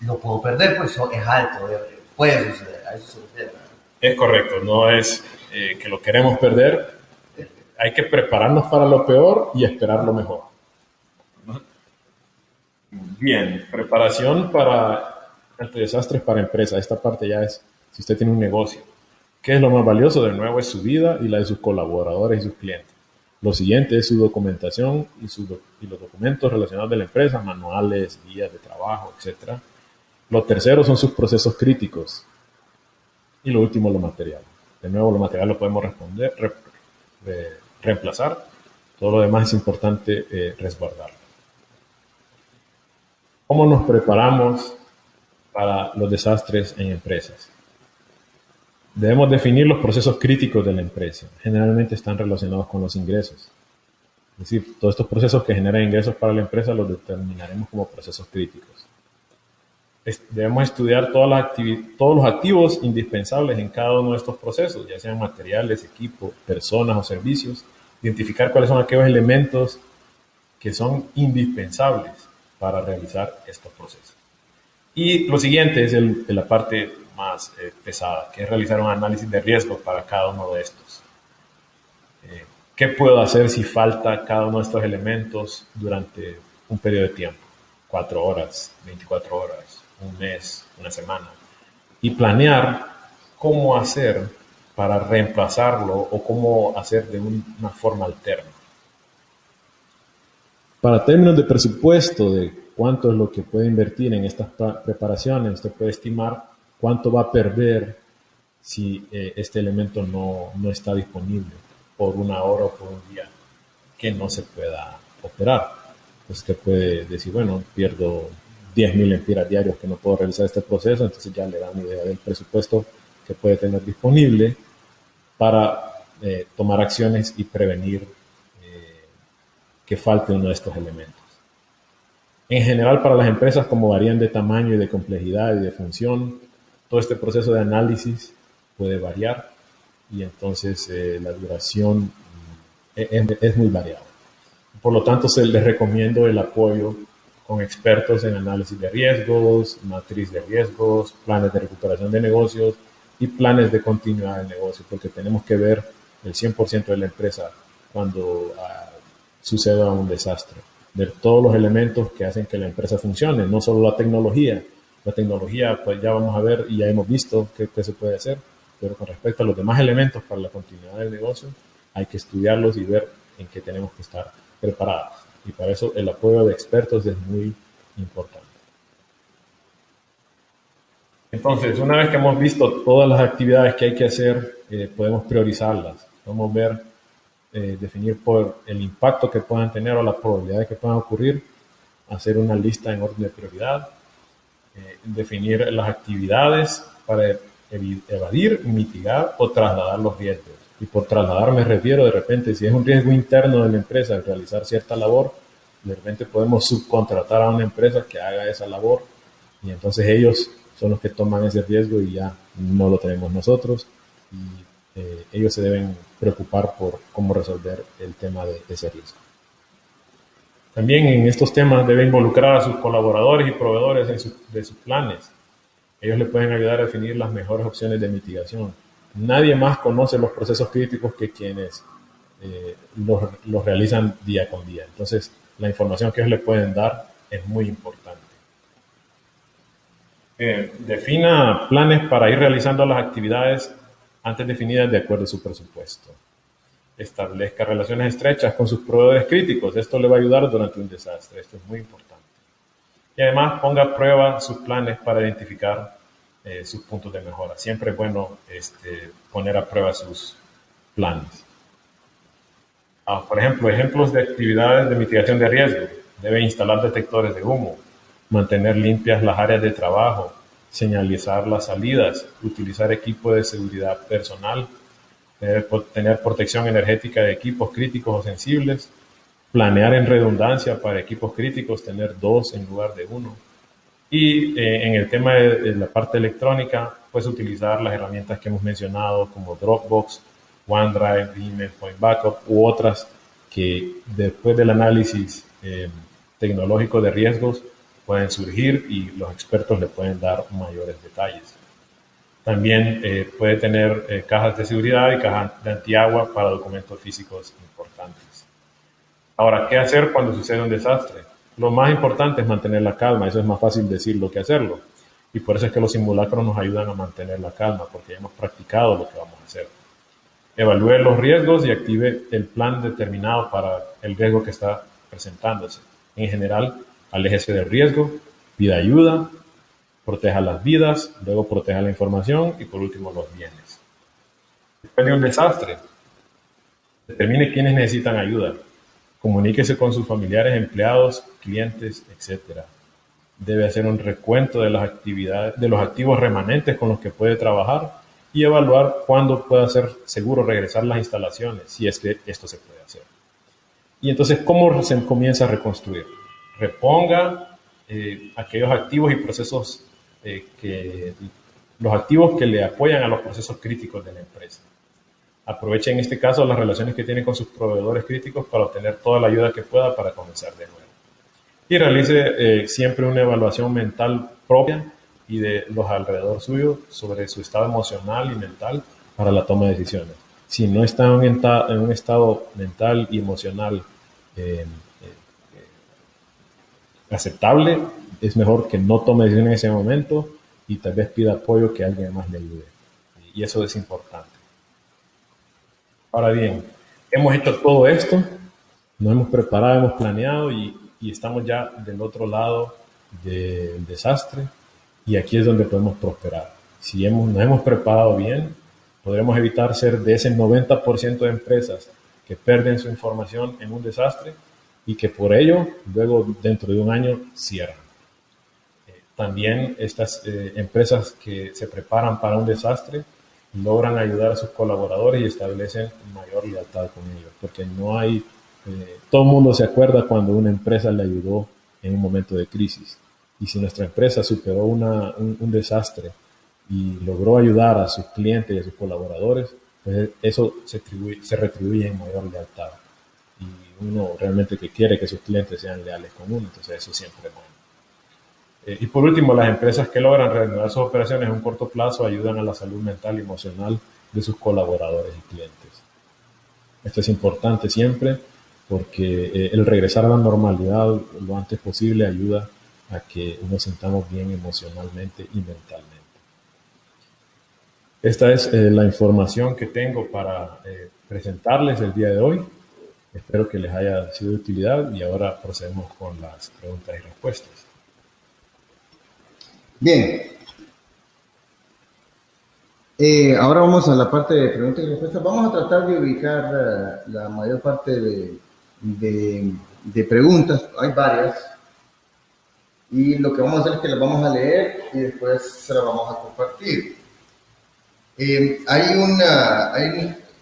lo puedo perder, pues eso es alto, puede suceder, a eso se refiere. Es correcto, no es que lo queremos perder, hay que prepararnos para lo peor y esperar lo mejor. Bien, preparación ante desastres para empresas. Esta parte ya es si usted tiene un negocio. ¿Qué es lo más valioso? De nuevo es su vida y la de sus colaboradores y sus clientes. Lo siguiente es su documentación y los documentos relacionados de la empresa, manuales, guías de trabajo, etc. Lo tercero son sus procesos críticos. Y lo último, lo material. De nuevo, lo material lo podemos reemplazar. Todo lo demás es importante resguardarlo. ¿Cómo nos preparamos para los desastres en empresas? Debemos definir los procesos críticos de la empresa. Generalmente están relacionados con los ingresos. Es decir, todos estos procesos que generan ingresos para la empresa los determinaremos como procesos críticos. Debemos estudiar todos los activos indispensables en cada uno de estos procesos, ya sean materiales, equipos, personas o servicios. Identificar cuáles son aquellos elementos que son indispensables para realizar estos procesos. Y lo siguiente es la parte más pesada, que es realizar un análisis de riesgo para cada uno de estos. ¿Qué puedo hacer si falta cada uno de estos elementos durante un periodo de tiempo? 4 horas, 24 horas, un mes, una semana. Y planear cómo hacer para reemplazarlo o cómo hacer de una forma alterna. Para términos de presupuesto, de cuánto es lo que puede invertir en estas preparaciones, usted puede estimar cuánto va a perder si este elemento no está disponible por una hora o por un día que no se pueda operar. Entonces usted puede decir, bueno, pierdo 10.000 lempiras diarios que no puedo realizar este proceso, entonces ya le da una idea del presupuesto que puede tener disponible para tomar acciones y prevenir que falte uno de estos elementos. En general, para las empresas, como varían de tamaño y de complejidad y de función, todo este proceso de análisis puede variar y entonces la duración es muy variable. Por lo tanto, les recomiendo el apoyo con expertos en análisis de riesgos, matriz de riesgos, planes de recuperación de negocios y planes de continuidad del negocio, porque tenemos que ver el 100% de la empresa cuando suceda un desastre. Ver todos los elementos que hacen que la empresa funcione, no solo la tecnología. La tecnología, pues ya vamos a ver y ya hemos visto qué se puede hacer, pero con respecto a los demás elementos para la continuidad del negocio, hay que estudiarlos y ver en qué tenemos que estar preparados. Y para eso el apoyo de expertos es muy importante. Entonces, una vez que hemos visto todas las actividades que hay que hacer, podemos priorizarlas. Podemos ver, definir por el impacto que puedan tener o la probabilidad de que puedan ocurrir, hacer una lista en orden de prioridad. definir las actividades para evadir, mitigar o trasladar los riesgos. Y por trasladar me refiero de repente, si es un riesgo interno de la empresa al realizar cierta labor, de repente podemos subcontratar a una empresa que haga esa labor y entonces ellos son los que toman ese riesgo y ya no lo tenemos nosotros y ellos se deben preocupar por cómo resolver el tema de ese riesgo. También en estos temas debe involucrar a sus colaboradores y proveedores de sus planes. Ellos le pueden ayudar a definir las mejores opciones de mitigación. Nadie más conoce los procesos críticos que quienes los realizan día con día. Entonces, la información que ellos le pueden dar es muy importante. Defina planes para ir realizando las actividades antes definidas de acuerdo a su presupuesto. Establezca relaciones estrechas con sus proveedores críticos. Esto le va a ayudar durante un desastre. Esto es muy importante. Y además ponga a prueba sus planes para identificar sus puntos de mejora. Siempre es bueno poner a prueba sus planes. Por ejemplo, ejemplos de actividades de mitigación de riesgo. Debe instalar detectores de humo, mantener limpias las áreas de trabajo, señalizar las salidas, utilizar equipo de seguridad personal, tener protección energética de equipos críticos o sensibles, planear en redundancia para equipos críticos, tener 2 en lugar de 1. Y en el tema de la parte electrónica, pues utilizar las herramientas que hemos mencionado como Dropbox, OneDrive, Email, Point Backup u otras que después del análisis tecnológico de riesgos pueden surgir y los expertos le pueden dar mayores detalles. También puede tener cajas de seguridad y cajas de antiagua para documentos físicos importantes. Ahora, ¿qué hacer cuando sucede un desastre? Lo más importante es mantener la calma. Eso es más fácil decirlo que hacerlo. Y por eso es que los simulacros nos ayudan a mantener la calma, porque ya hemos practicado lo que vamos a hacer. Evalúe los riesgos y active el plan determinado para el riesgo que está presentándose. En general, aléjese del riesgo, pida ayuda, proteja las vidas, luego proteja la información y por último los bienes. Después de un desastre, determine quiénes necesitan ayuda. Comuníquese con sus familiares, empleados, clientes, etc. Debe hacer un recuento de las actividades, de los activos remanentes con los que puede trabajar y evaluar cuándo puede ser seguro regresar las instalaciones, si es que esto se puede hacer. Y entonces, ¿cómo se comienza a reconstruir? Reponga aquellos activos y procesos los activos que le apoyan a los procesos críticos de la empresa. Aproveche en este caso las relaciones que tiene con sus proveedores críticos para obtener toda la ayuda que pueda para comenzar de nuevo. Y realice siempre una evaluación mental propia y de los alrededor suyo sobre su estado emocional y mental para la toma de decisiones. Si no está en un estado mental y emocional aceptable, es mejor que no tome decisiones en ese momento y tal vez pida apoyo, que alguien más le ayude. Y eso es importante. Ahora bien, hemos hecho todo esto, nos hemos preparado, hemos planeado y estamos ya del otro lado del desastre y aquí es donde podemos prosperar. Si nos hemos preparado bien, podremos evitar ser de ese 90% de empresas que pierden su información en un desastre y que por ello luego dentro de un año cierran. También estas empresas que se preparan para un desastre logran ayudar a sus colaboradores y establecen mayor lealtad con ellos, porque no hay, todo el mundo se acuerda cuando una empresa le ayudó en un momento de crisis. Y si nuestra empresa superó un desastre y logró ayudar a sus clientes y a sus colaboradores, pues eso se retribuye en mayor lealtad. Y uno realmente que quiere que sus clientes sean leales con uno, entonces eso siempre es bueno. Y por último, las empresas que logran reanudar sus operaciones en un corto plazo ayudan a la salud mental y emocional de sus colaboradores y clientes. Esto es importante siempre porque el regresar a la normalidad lo antes posible ayuda a que nos sintamos bien emocionalmente y mentalmente. Esta es la información que tengo para presentarles el día de hoy. Espero que les haya sido de utilidad y ahora procedemos con las preguntas y respuestas. Bien. Ahora vamos a la parte de preguntas y respuestas. Vamos a tratar de ubicar la mayor parte de preguntas. Hay varias. Y lo que vamos a hacer es que las vamos a leer y después se las vamos a compartir.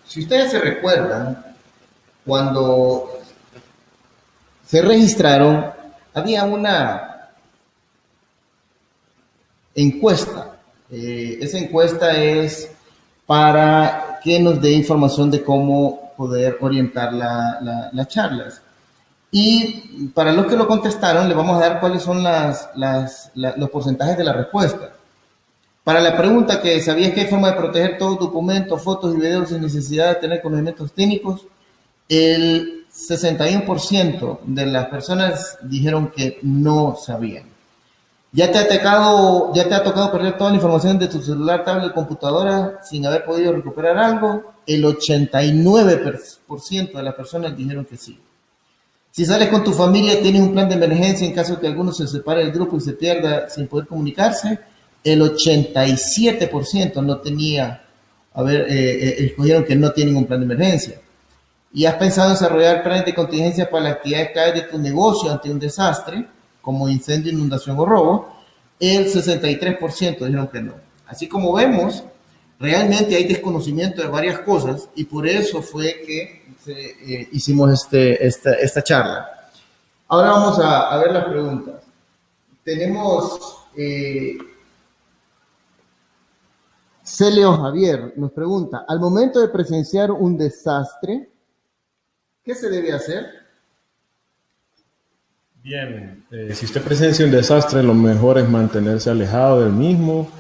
Si ustedes se recuerdan, cuando se registraron, había una encuesta. Esa encuesta es para que nos dé información de cómo poder orientar las charlas. Y para los que lo contestaron, le vamos a dar cuáles son los porcentajes de la respuesta. Para la pregunta que ¿sabías que hay forma de proteger todos documentos, fotos y videos sin necesidad de tener conocimientos técnicos? El 61% de las personas dijeron que no sabían. ¿Ya te ha tocado perder toda la información de tu celular, tablet, computadora sin haber podido recuperar algo? El 89% de las personas dijeron que sí. Si sales con tu familia, tienes un plan de emergencia en caso de que alguno se separe del grupo y se pierda sin poder comunicarse. El 87% no tenía, escogieron que no tienen un plan de emergencia. ¿Y has pensado en desarrollar planes de contingencia para las actividades clave de tu negocio ante un desastre, como incendio, inundación o robo? El 63% dijeron que no. Así como vemos, realmente hay desconocimiento de varias cosas y por eso fue que hicimos esta charla. Ahora vamos a ver las preguntas. Tenemos Celio Javier nos pregunta, al momento de presenciar un desastre, ¿qué se debe hacer? Bien, si usted presencia un desastre, lo mejor es mantenerse alejado del mismo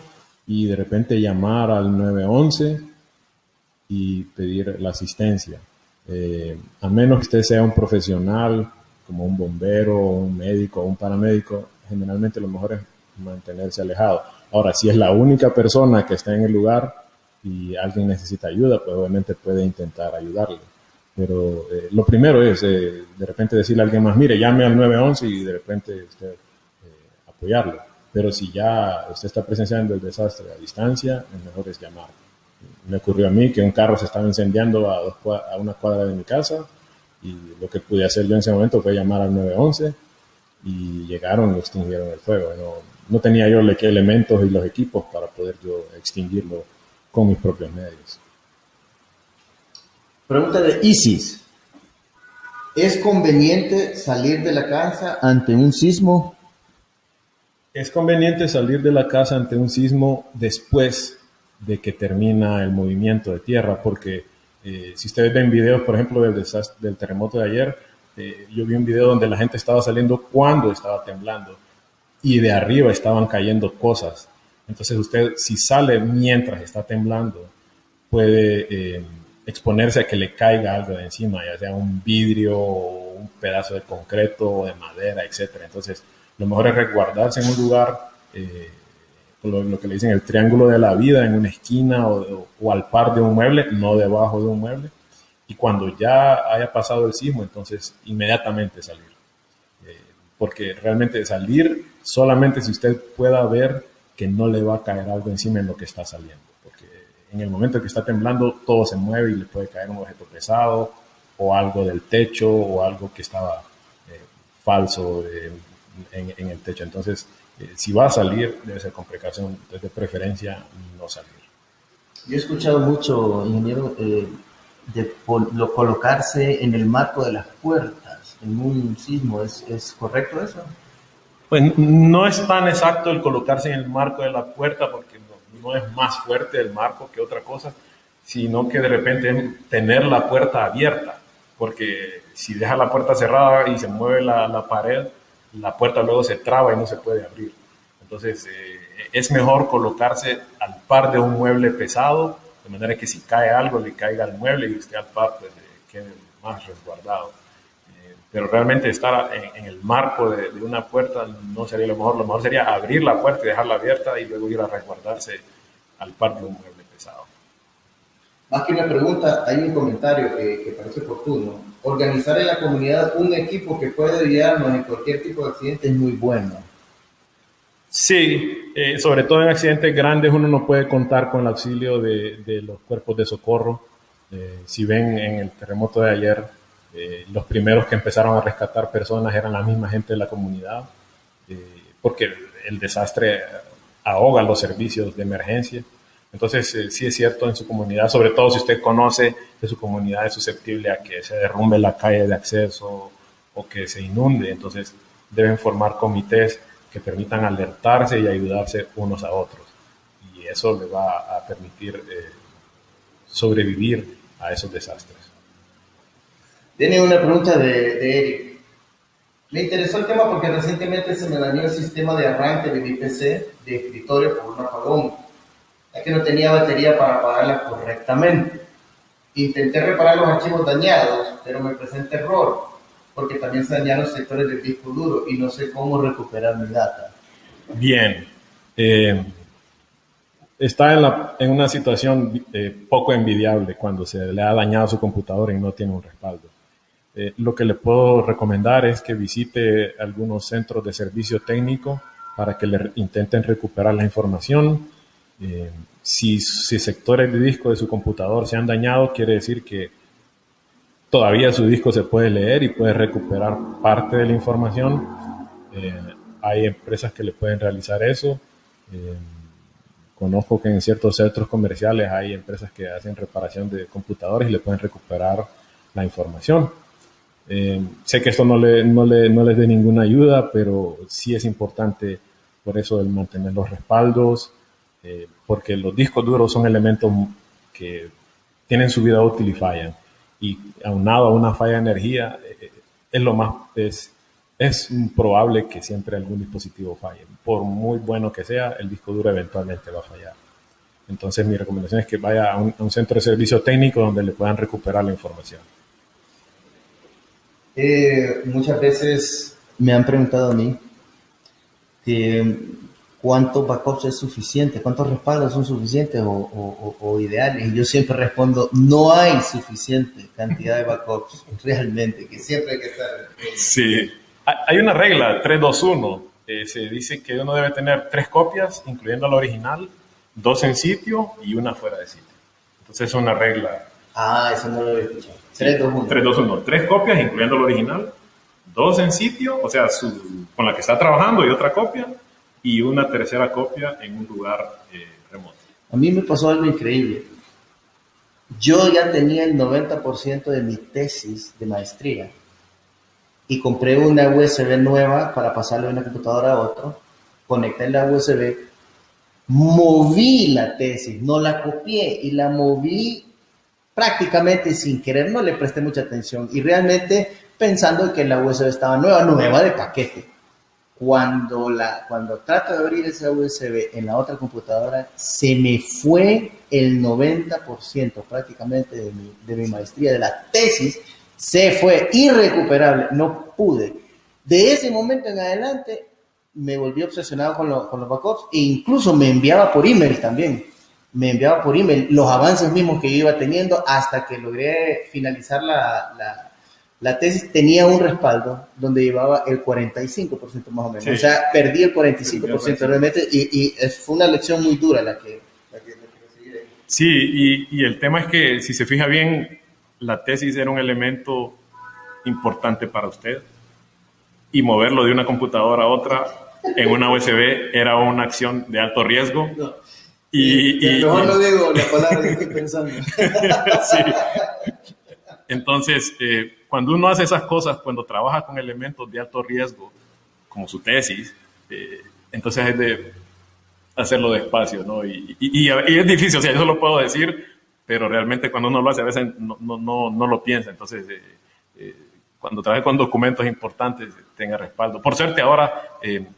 y de repente llamar al 911 y pedir la asistencia. A menos que usted sea un profesional, como un bombero, un médico o un paramédico, generalmente lo mejor es mantenerse alejado. Ahora, si es la única persona que está en el lugar y alguien necesita ayuda, pues obviamente puede intentar ayudarle. Pero lo primero es de repente decirle a alguien más, mire, llame al 911 y de repente usted apoyarlo. Pero si ya usted está presenciando el desastre a distancia, lo mejor es llamar. Me ocurrió a mí que un carro se estaba incendiando a una cuadra de mi casa y lo que pude hacer yo en ese momento fue llamar al 911 y llegaron y extinguieron el fuego. No tenía yo elementos y los equipos para poder yo extinguirlo con mis propios medios. Pregunta de Isis. ¿Es conveniente salir de la casa ante un sismo? Es conveniente salir de la casa ante un sismo después de que termina el movimiento de tierra, porque si ustedes ven videos, por ejemplo, del terremoto de ayer, yo vi un video donde la gente estaba saliendo cuando estaba temblando y de arriba estaban cayendo cosas. Entonces usted, si sale mientras está temblando, puede exponerse a que le caiga algo de encima, ya sea un vidrio, un pedazo de concreto o de madera, etcétera. Entonces, lo mejor es resguardarse en un lugar, lo que le dicen el triángulo de la vida, en una esquina o al par de un mueble, no debajo de un mueble. Y cuando ya haya pasado el sismo, entonces inmediatamente salir. Porque realmente salir solamente si usted pueda ver que no le va a caer algo encima en lo que está saliendo. Porque en el momento que está temblando, todo se mueve y le puede caer un objeto pesado o algo del techo o algo que estaba falso en el techo. Entonces, si va a salir, debe ser con precaución, de preferencia no salir. Yo he escuchado mucho, ingeniero, colocarse en el marco de las puertas en un sismo. ¿Es correcto eso? Pues no es tan exacto el colocarse en el marco de la puerta porque no es más fuerte el marco que otra cosa, sino que de repente es tener la puerta abierta, porque si deja la puerta cerrada y se mueve la pared, la puerta luego se traba y no se puede abrir. Entonces es mejor colocarse al par de un mueble pesado, de manera que si cae algo le caiga al mueble y usted al par pues, quede más resguardado. Pero realmente estar en el marco de una puerta no sería lo mejor sería abrir la puerta y dejarla abierta y luego ir a resguardarse al par de un mueble pesado. Más que una pregunta, hay un comentario que parece oportuno. Organizar en la comunidad un equipo que puede guiarnos en cualquier tipo de accidente es muy bueno. Sí, sobre todo en accidentes grandes uno no puede contar con el auxilio de los cuerpos de socorro. Si ven en el terremoto de ayer, los primeros que empezaron a rescatar personas eran la misma gente de la comunidad, porque el desastre ahoga los servicios de emergencia. Entonces, sí es cierto, en su comunidad, sobre todo si usted conoce que su comunidad es susceptible a que se derrumbe la calle de acceso o que se inunde, entonces deben formar comités que permitan alertarse y ayudarse unos a otros. Y eso le va a permitir sobrevivir a esos desastres. Tiene una pregunta de Eric. Me interesó el tema porque recientemente se me dañó el sistema de arranque de mi PC de escritorio por un apagón, ya que no tenía batería para apagarla correctamente. Intenté reparar los archivos dañados, pero me presenta error, porque también se dañaron sectores del disco duro y no sé cómo recuperar mi data. Bien. Está en una situación poco envidiable cuando se le ha dañado su computadora y no tiene un respaldo. Lo que le puedo recomendar es que visite algunos centros de servicio técnico para que le intenten recuperar la información. Si sectores de disco de su computador se han dañado, quiere decir que todavía su disco se puede leer y puede recuperar parte de la información. Hay empresas que le pueden realizar eso. Conozco que en ciertos centros comerciales hay empresas que hacen reparación de computadores y le pueden recuperar la información. Sé que esto no les dé ninguna ayuda, pero sí es importante por eso el mantener los respaldos, porque los discos duros son elementos que tienen su vida útil y fallan. Y aunado a una falla de energía, es probable que siempre algún dispositivo falle. Por muy bueno que sea, el disco duro eventualmente va a fallar. Entonces mi recomendación es que vaya a un centro de servicio técnico donde le puedan recuperar la información. Muchas veces me han preguntado a mí que cuántos backups es suficiente, cuántos respaldos son suficientes o ideales. Y yo siempre respondo, no hay suficiente cantidad de backups realmente, que siempre hay que estar. Sí, hay una regla, 3-2-1. Se dice que uno debe tener 3 copias, incluyendo la original, 2 en sitio y una fuera de sitio. Entonces es una regla. Eso no lo había escuchado. 3-2-1. 3-2-1. 3 copias, incluyendo la original, 2 en sitio, o sea, con la que está trabajando y otra copia, y una tercera copia en un lugar remoto. A mí me pasó algo increíble. Yo ya tenía el 90% de mi tesis de maestría y compré una USB nueva para pasarle de una computadora a otra, conecté la USB, moví la tesis, no la copié y la moví prácticamente sin querer, no le presté mucha atención y realmente pensando que la USB estaba nueva de paquete. Cuando trato de abrir esa USB en la otra computadora, se me fue el 90% prácticamente de mi maestría, de la tesis, se fue irrecuperable, no pude. De ese momento en adelante me volví obsesionado con los backups e incluso me enviaba por email también. Me enviaba por email los avances mismos que yo iba teniendo hasta que logré finalizar la tesis. Tenía un respaldo donde llevaba el 45% más o menos. Sí. O sea, perdí el 45% realmente y fue una lección muy dura la que recibí. Sí, y el tema es que si se fija bien, la tesis era un elemento importante para usted y moverlo de una computadora a otra en una USB era una acción de alto riesgo. No. Mejor no digo la palabra que estoy pensando. Sí. Entonces, cuando uno hace esas cosas, cuando trabaja con elementos de alto riesgo, como su tesis, entonces es de hacerlo despacio, ¿no? Y es difícil, o sea, yo solo puedo decir, pero realmente cuando uno lo hace a veces no lo piensa. Entonces, cuando trabaje con documentos importantes, tenga respaldo. Por suerte ahora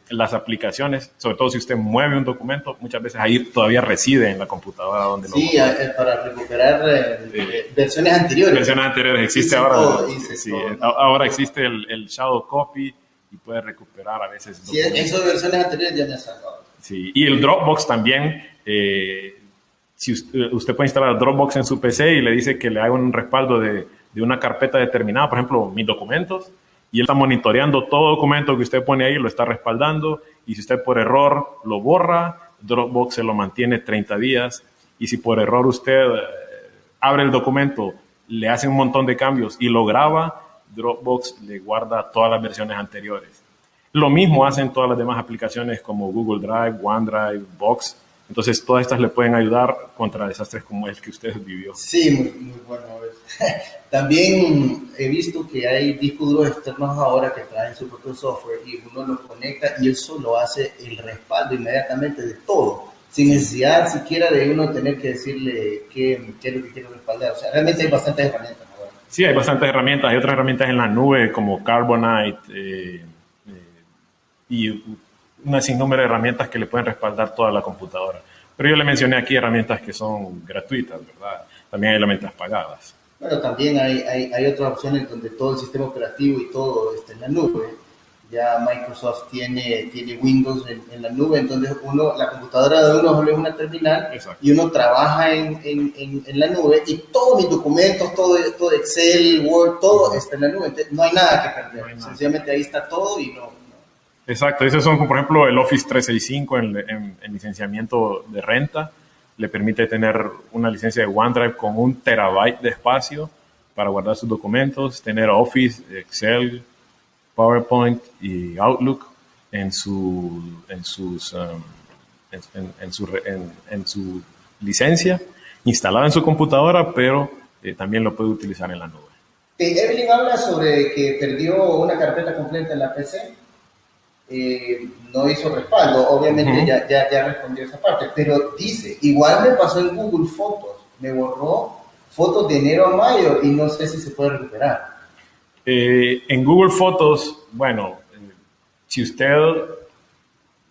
las aplicaciones, sobre todo si usted mueve un documento, muchas veces ahí todavía reside en la computadora donde sí, para recuperar versiones anteriores. Versiones anteriores, existe ahora. Sí, ahora existe el shadow copy y puede recuperar a veces documentos. Sí, eso de versiones anteriores ya me ha salvado. Sí, y el Dropbox también. Si usted puede instalar Dropbox en su PC y le dice que le haga un respaldo de una carpeta determinada, por ejemplo, mis documentos, y él está monitoreando todo documento que usted pone ahí, lo está respaldando, y si usted por error lo borra, Dropbox se lo mantiene 30 días, y si por error usted abre el documento, le hace un montón de cambios y lo graba, Dropbox le guarda todas las versiones anteriores. Lo mismo hacen todas las demás aplicaciones como Google Drive, OneDrive, Box. Entonces, todas estas le pueden ayudar contra desastres como el que usted vivió. Sí, muy bueno. También he visto que hay discos duros externos ahora que traen su propio software y uno los conecta y eso lo hace el respaldo inmediatamente de todo, sin necesidad siquiera de uno tener que decirle qué es lo que quiere respaldar. O sea, realmente hay bastantes herramientas ahora. Sí, hay bastantes herramientas. Hay otras herramientas en la nube como Carbonite y una sinnúmero de herramientas que le pueden respaldar toda la computadora. Pero yo le mencioné aquí herramientas que son gratuitas, ¿verdad? También hay herramientas pagadas. Bueno, también hay otras opciones donde todo el sistema operativo y todo está en la nube. Ya Microsoft tiene Windows en la nube, entonces la computadora de uno es una terminal. Exacto. Y uno trabaja en la nube y todos mis documentos, todo Excel, Word, todo está en la nube. Entonces, no hay nada que perder. No hay nada. Sencillamente ahí está todo y no. Exacto, esos son, por ejemplo, el Office 365 en licenciamiento de renta. Le permite tener una licencia de OneDrive con 1 terabyte de espacio para guardar sus documentos, tener Office, Excel, PowerPoint y Outlook en su licencia, instalada en su computadora, pero también lo puede utilizar en la nube. Evelyn habla sobre que perdió una carpeta completa en la PC. No hizo respaldo, obviamente ya respondió esa parte, pero dice, igual me pasó en Google Fotos, me borró fotos de enero a mayo y no sé si se puede recuperar. En Google Fotos, bueno, si usted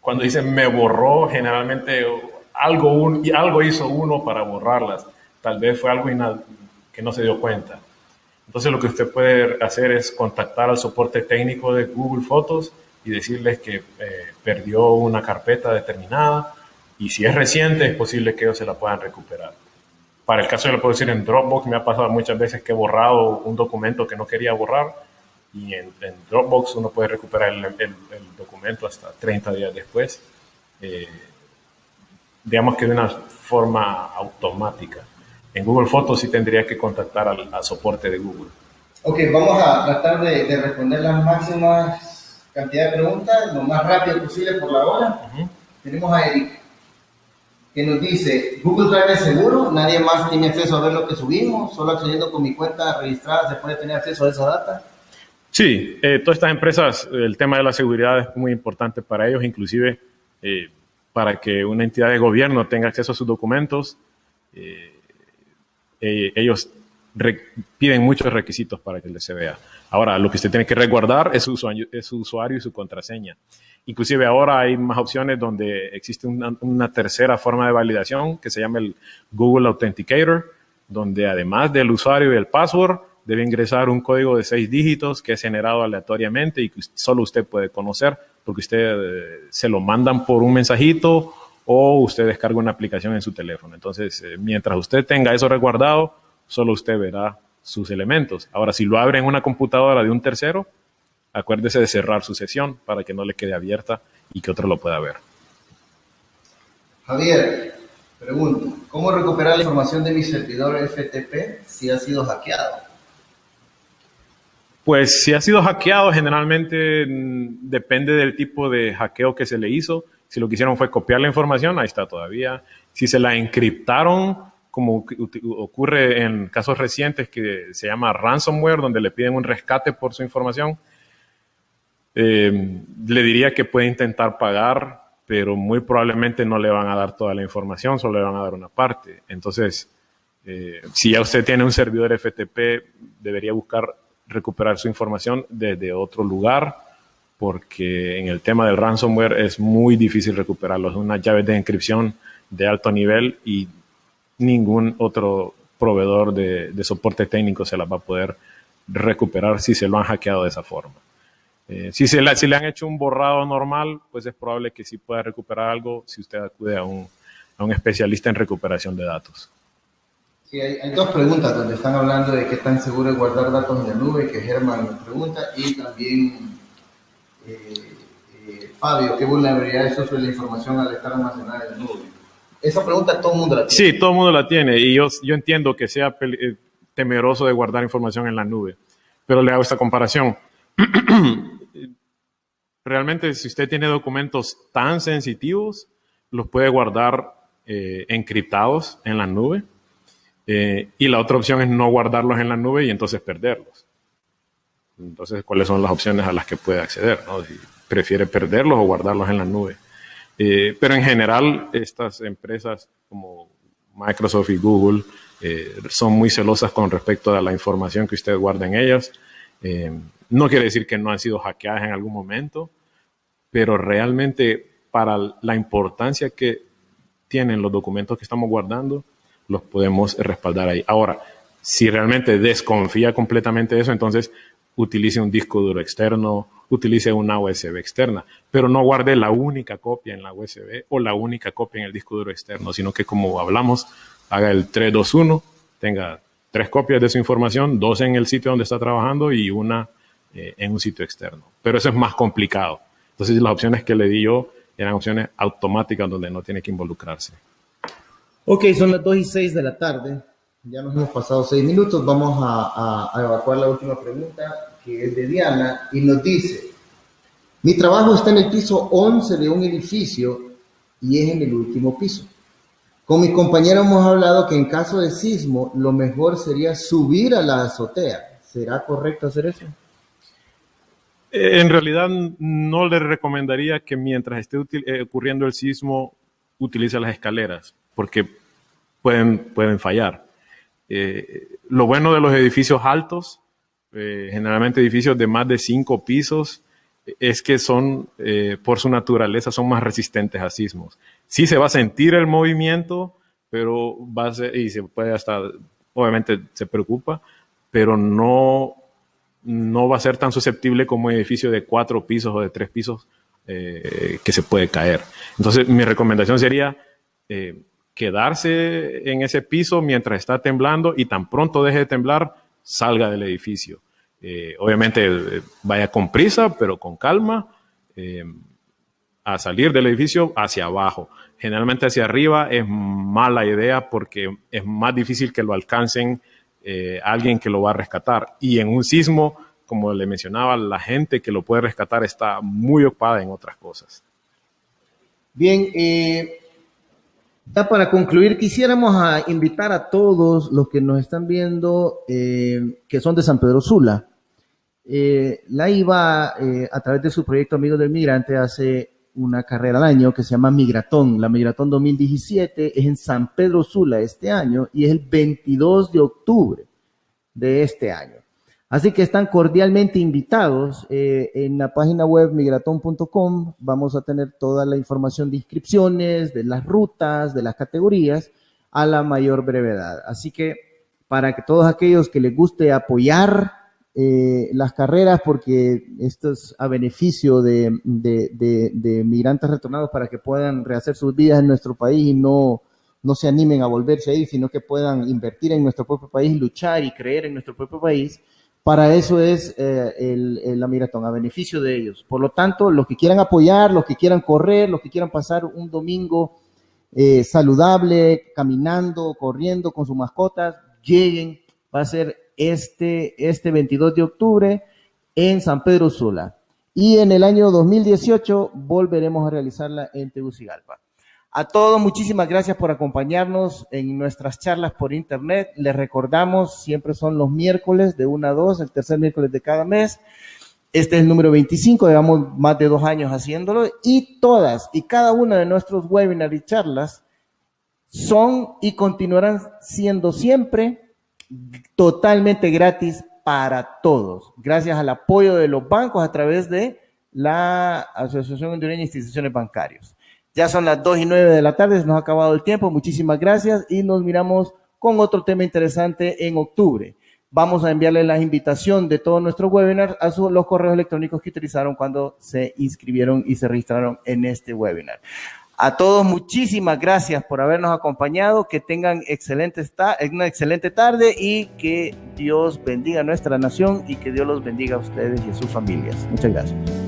cuando dice me borró, generalmente algo hizo uno para borrarlas, tal vez fue algo que no se dio cuenta. Entonces lo que usted puede hacer es contactar al soporte técnico de Google Fotos y decirles que perdió una carpeta determinada y si es reciente es posible que ellos se la puedan recuperar. Para el caso, yo le puedo decir en Dropbox, me ha pasado muchas veces que he borrado un documento que no quería borrar y en Dropbox uno puede recuperar el documento hasta 30 días después, digamos que de una forma automática. En Google Fotos sí tendría que contactar al soporte de Google. Ok, vamos a tratar de responder las máximas cantidad de preguntas lo más rápido posible por la hora. Tenemos a Eric que nos dice, Google Drive es seguro, nadie más tiene acceso a ver lo que subimos, solo accediendo con mi cuenta registrada se puede tener acceso a esa data. Sí, todas estas empresas, el tema de la seguridad es muy importante para ellos, inclusive para que una entidad de gobierno tenga acceso a sus documentos, ellos piden muchos requisitos para que se vea. Ahora, lo que usted tiene que resguardar es su usuario y su contraseña. Inclusive ahora hay más opciones donde existe una tercera forma de validación que se llama el Google Authenticator, donde además del usuario y el password, debe ingresar un código de 6 dígitos que es generado aleatoriamente y que solo usted puede conocer, porque usted se lo mandan por un mensajito o usted descarga una aplicación en su teléfono. Entonces, mientras usted tenga eso resguardado, solo usted verá sus elementos. Ahora, si lo abre en una computadora de un tercero, acuérdese de cerrar su sesión para que no le quede abierta y que otro lo pueda ver. Javier, pregunta, ¿cómo recuperar la información de mi servidor FTP si ha sido hackeado? Pues si ha sido hackeado, generalmente depende del tipo de hackeo que se le hizo. Si lo que hicieron fue copiar la información, ahí está todavía. Si se la encriptaron, como ocurre en casos recientes que se llama ransomware, donde le piden un rescate por su información, le diría que puede intentar pagar, pero muy probablemente no le van a dar toda la información, solo le van a dar una parte. Entonces, si ya usted tiene un servidor FTP, debería buscar recuperar su información desde otro lugar, porque en el tema del ransomware es muy difícil recuperarlo. Es una llave de encripción de alto nivel y ningún otro proveedor de soporte técnico se las va a poder recuperar si se lo han hackeado de esa forma. Si le han hecho un borrado normal, pues es probable que sí pueda recuperar algo si usted acude a un especialista en recuperación de datos. Sí, hay dos preguntas donde están hablando de qué tan seguro es guardar datos en la nube, que Germán nos pregunta, y también Fabio, ¿qué vulnerabilidades sufre la información al estar almacenada en la nube? Esa pregunta todo el mundo la tiene. Sí, todo el mundo la tiene y yo entiendo que sea temeroso de guardar información en la nube, pero le hago esta comparación. realmente si usted tiene documentos tan sensitivos, los puede guardar encriptados en la nube. Y la otra opción es no guardarlos en la nube y entonces perderlos. Entonces, ¿cuáles son las opciones a las que puede acceder, ¿no? Si prefiere perderlos o guardarlos en la nube. Pero en general, estas empresas como Microsoft y Google son muy celosas con respecto a la información que usted guarda en ellas. No quiere decir que no han sido hackeadas en algún momento, pero realmente para la importancia que tienen los documentos que estamos guardando, los podemos respaldar ahí. Ahora, si realmente desconfía completamente de eso, entonces utilice un disco duro externo, utilice una USB externa, pero no guarde la única copia en la USB o la única copia en el disco duro externo, sino que, como hablamos, haga el 3-2-1, tenga 3 copias de su información, 2 en el sitio donde está trabajando y una en un sitio externo. Pero eso es más complicado. Entonces, las opciones que le di yo eran opciones automáticas donde no tiene que involucrarse. Ok, son las 2:06 de la tarde. Ya nos hemos pasado 6 minutos. Vamos a evacuar la última pregunta, que es de Diana, y nos dice: mi trabajo está en el piso 11 de un edificio y es en el último piso. Con mi compañero hemos hablado que en caso de sismo, lo mejor sería subir a la azotea. ¿Será correcto hacer eso? En realidad, no le recomendaría que mientras esté ocurriendo el sismo, utilice las escaleras, porque pueden fallar. Lo bueno de los edificios altos, generalmente edificios de más de 5 pisos, es que son, por su naturaleza, son más resistentes a sismos. Sí se va a sentir el movimiento, pero va a ser, y se puede hasta, obviamente se preocupa, pero no va a ser tan susceptible como un edificio de 4 pisos o de 3 pisos que se puede caer. Entonces, mi recomendación sería quedarse en ese piso mientras está temblando, y tan pronto deje de temblar, salga del edificio. Obviamente vaya con prisa, pero con calma, a salir del edificio hacia abajo. Generalmente hacia arriba es mala idea porque es más difícil que lo alcancen alguien que lo va a rescatar. Y en un sismo, como le mencionaba, la gente que lo puede rescatar está muy ocupada en otras cosas. Bien, ya para concluir, quisiéramos invitar a todos los que nos están viendo, que son de San Pedro Sula. La IVA, a través de su proyecto Amigos del Migrante, hace una carrera al año que se llama Migratón. La Migratón 2017 es en San Pedro Sula este año y es el 22 de octubre de este año. Así que están cordialmente invitados. En la página web migraton.com vamos a tener toda la información de inscripciones, de las rutas, de las categorías, a la mayor brevedad. Así que para que todos aquellos que les guste apoyar las carreras, porque esto es a beneficio de migrantes retornados, para que puedan rehacer sus vidas en nuestro país y no se animen a volverse ahí, sino que puedan invertir en nuestro propio país, luchar y creer en nuestro propio país. Para eso es la Migratón, a beneficio de ellos. Por lo tanto, los que quieran apoyar, los que quieran correr, los que quieran pasar un domingo saludable, caminando, corriendo con sus mascotas, lleguen. Va a ser este 22 de octubre en San Pedro Sula. Y en el año 2018 volveremos a realizarla en Tegucigalpa. A todos, muchísimas gracias por acompañarnos en nuestras charlas por internet. Les recordamos, siempre son los miércoles de 1 a 2, el tercer miércoles de cada mes. Este es el número 25, llevamos más de 2 años haciéndolo, y todas y cada una de nuestros webinars y charlas son y continuarán siendo siempre totalmente gratis para todos, gracias al apoyo de los bancos a través de la Asociación Hondureña de Instituciones Bancarias. Ya son las 2:09 de la tarde, se nos ha acabado el tiempo. Muchísimas gracias y nos miramos con otro tema interesante en octubre. Vamos a enviarles la invitación de todos nuestros webinars a los correos electrónicos que utilizaron cuando se inscribieron y se registraron en este webinar. A todos, muchísimas gracias por habernos acompañado. Que tengan una excelente tarde y que Dios bendiga a nuestra nación y que Dios los bendiga a ustedes y a sus familias. Muchas gracias.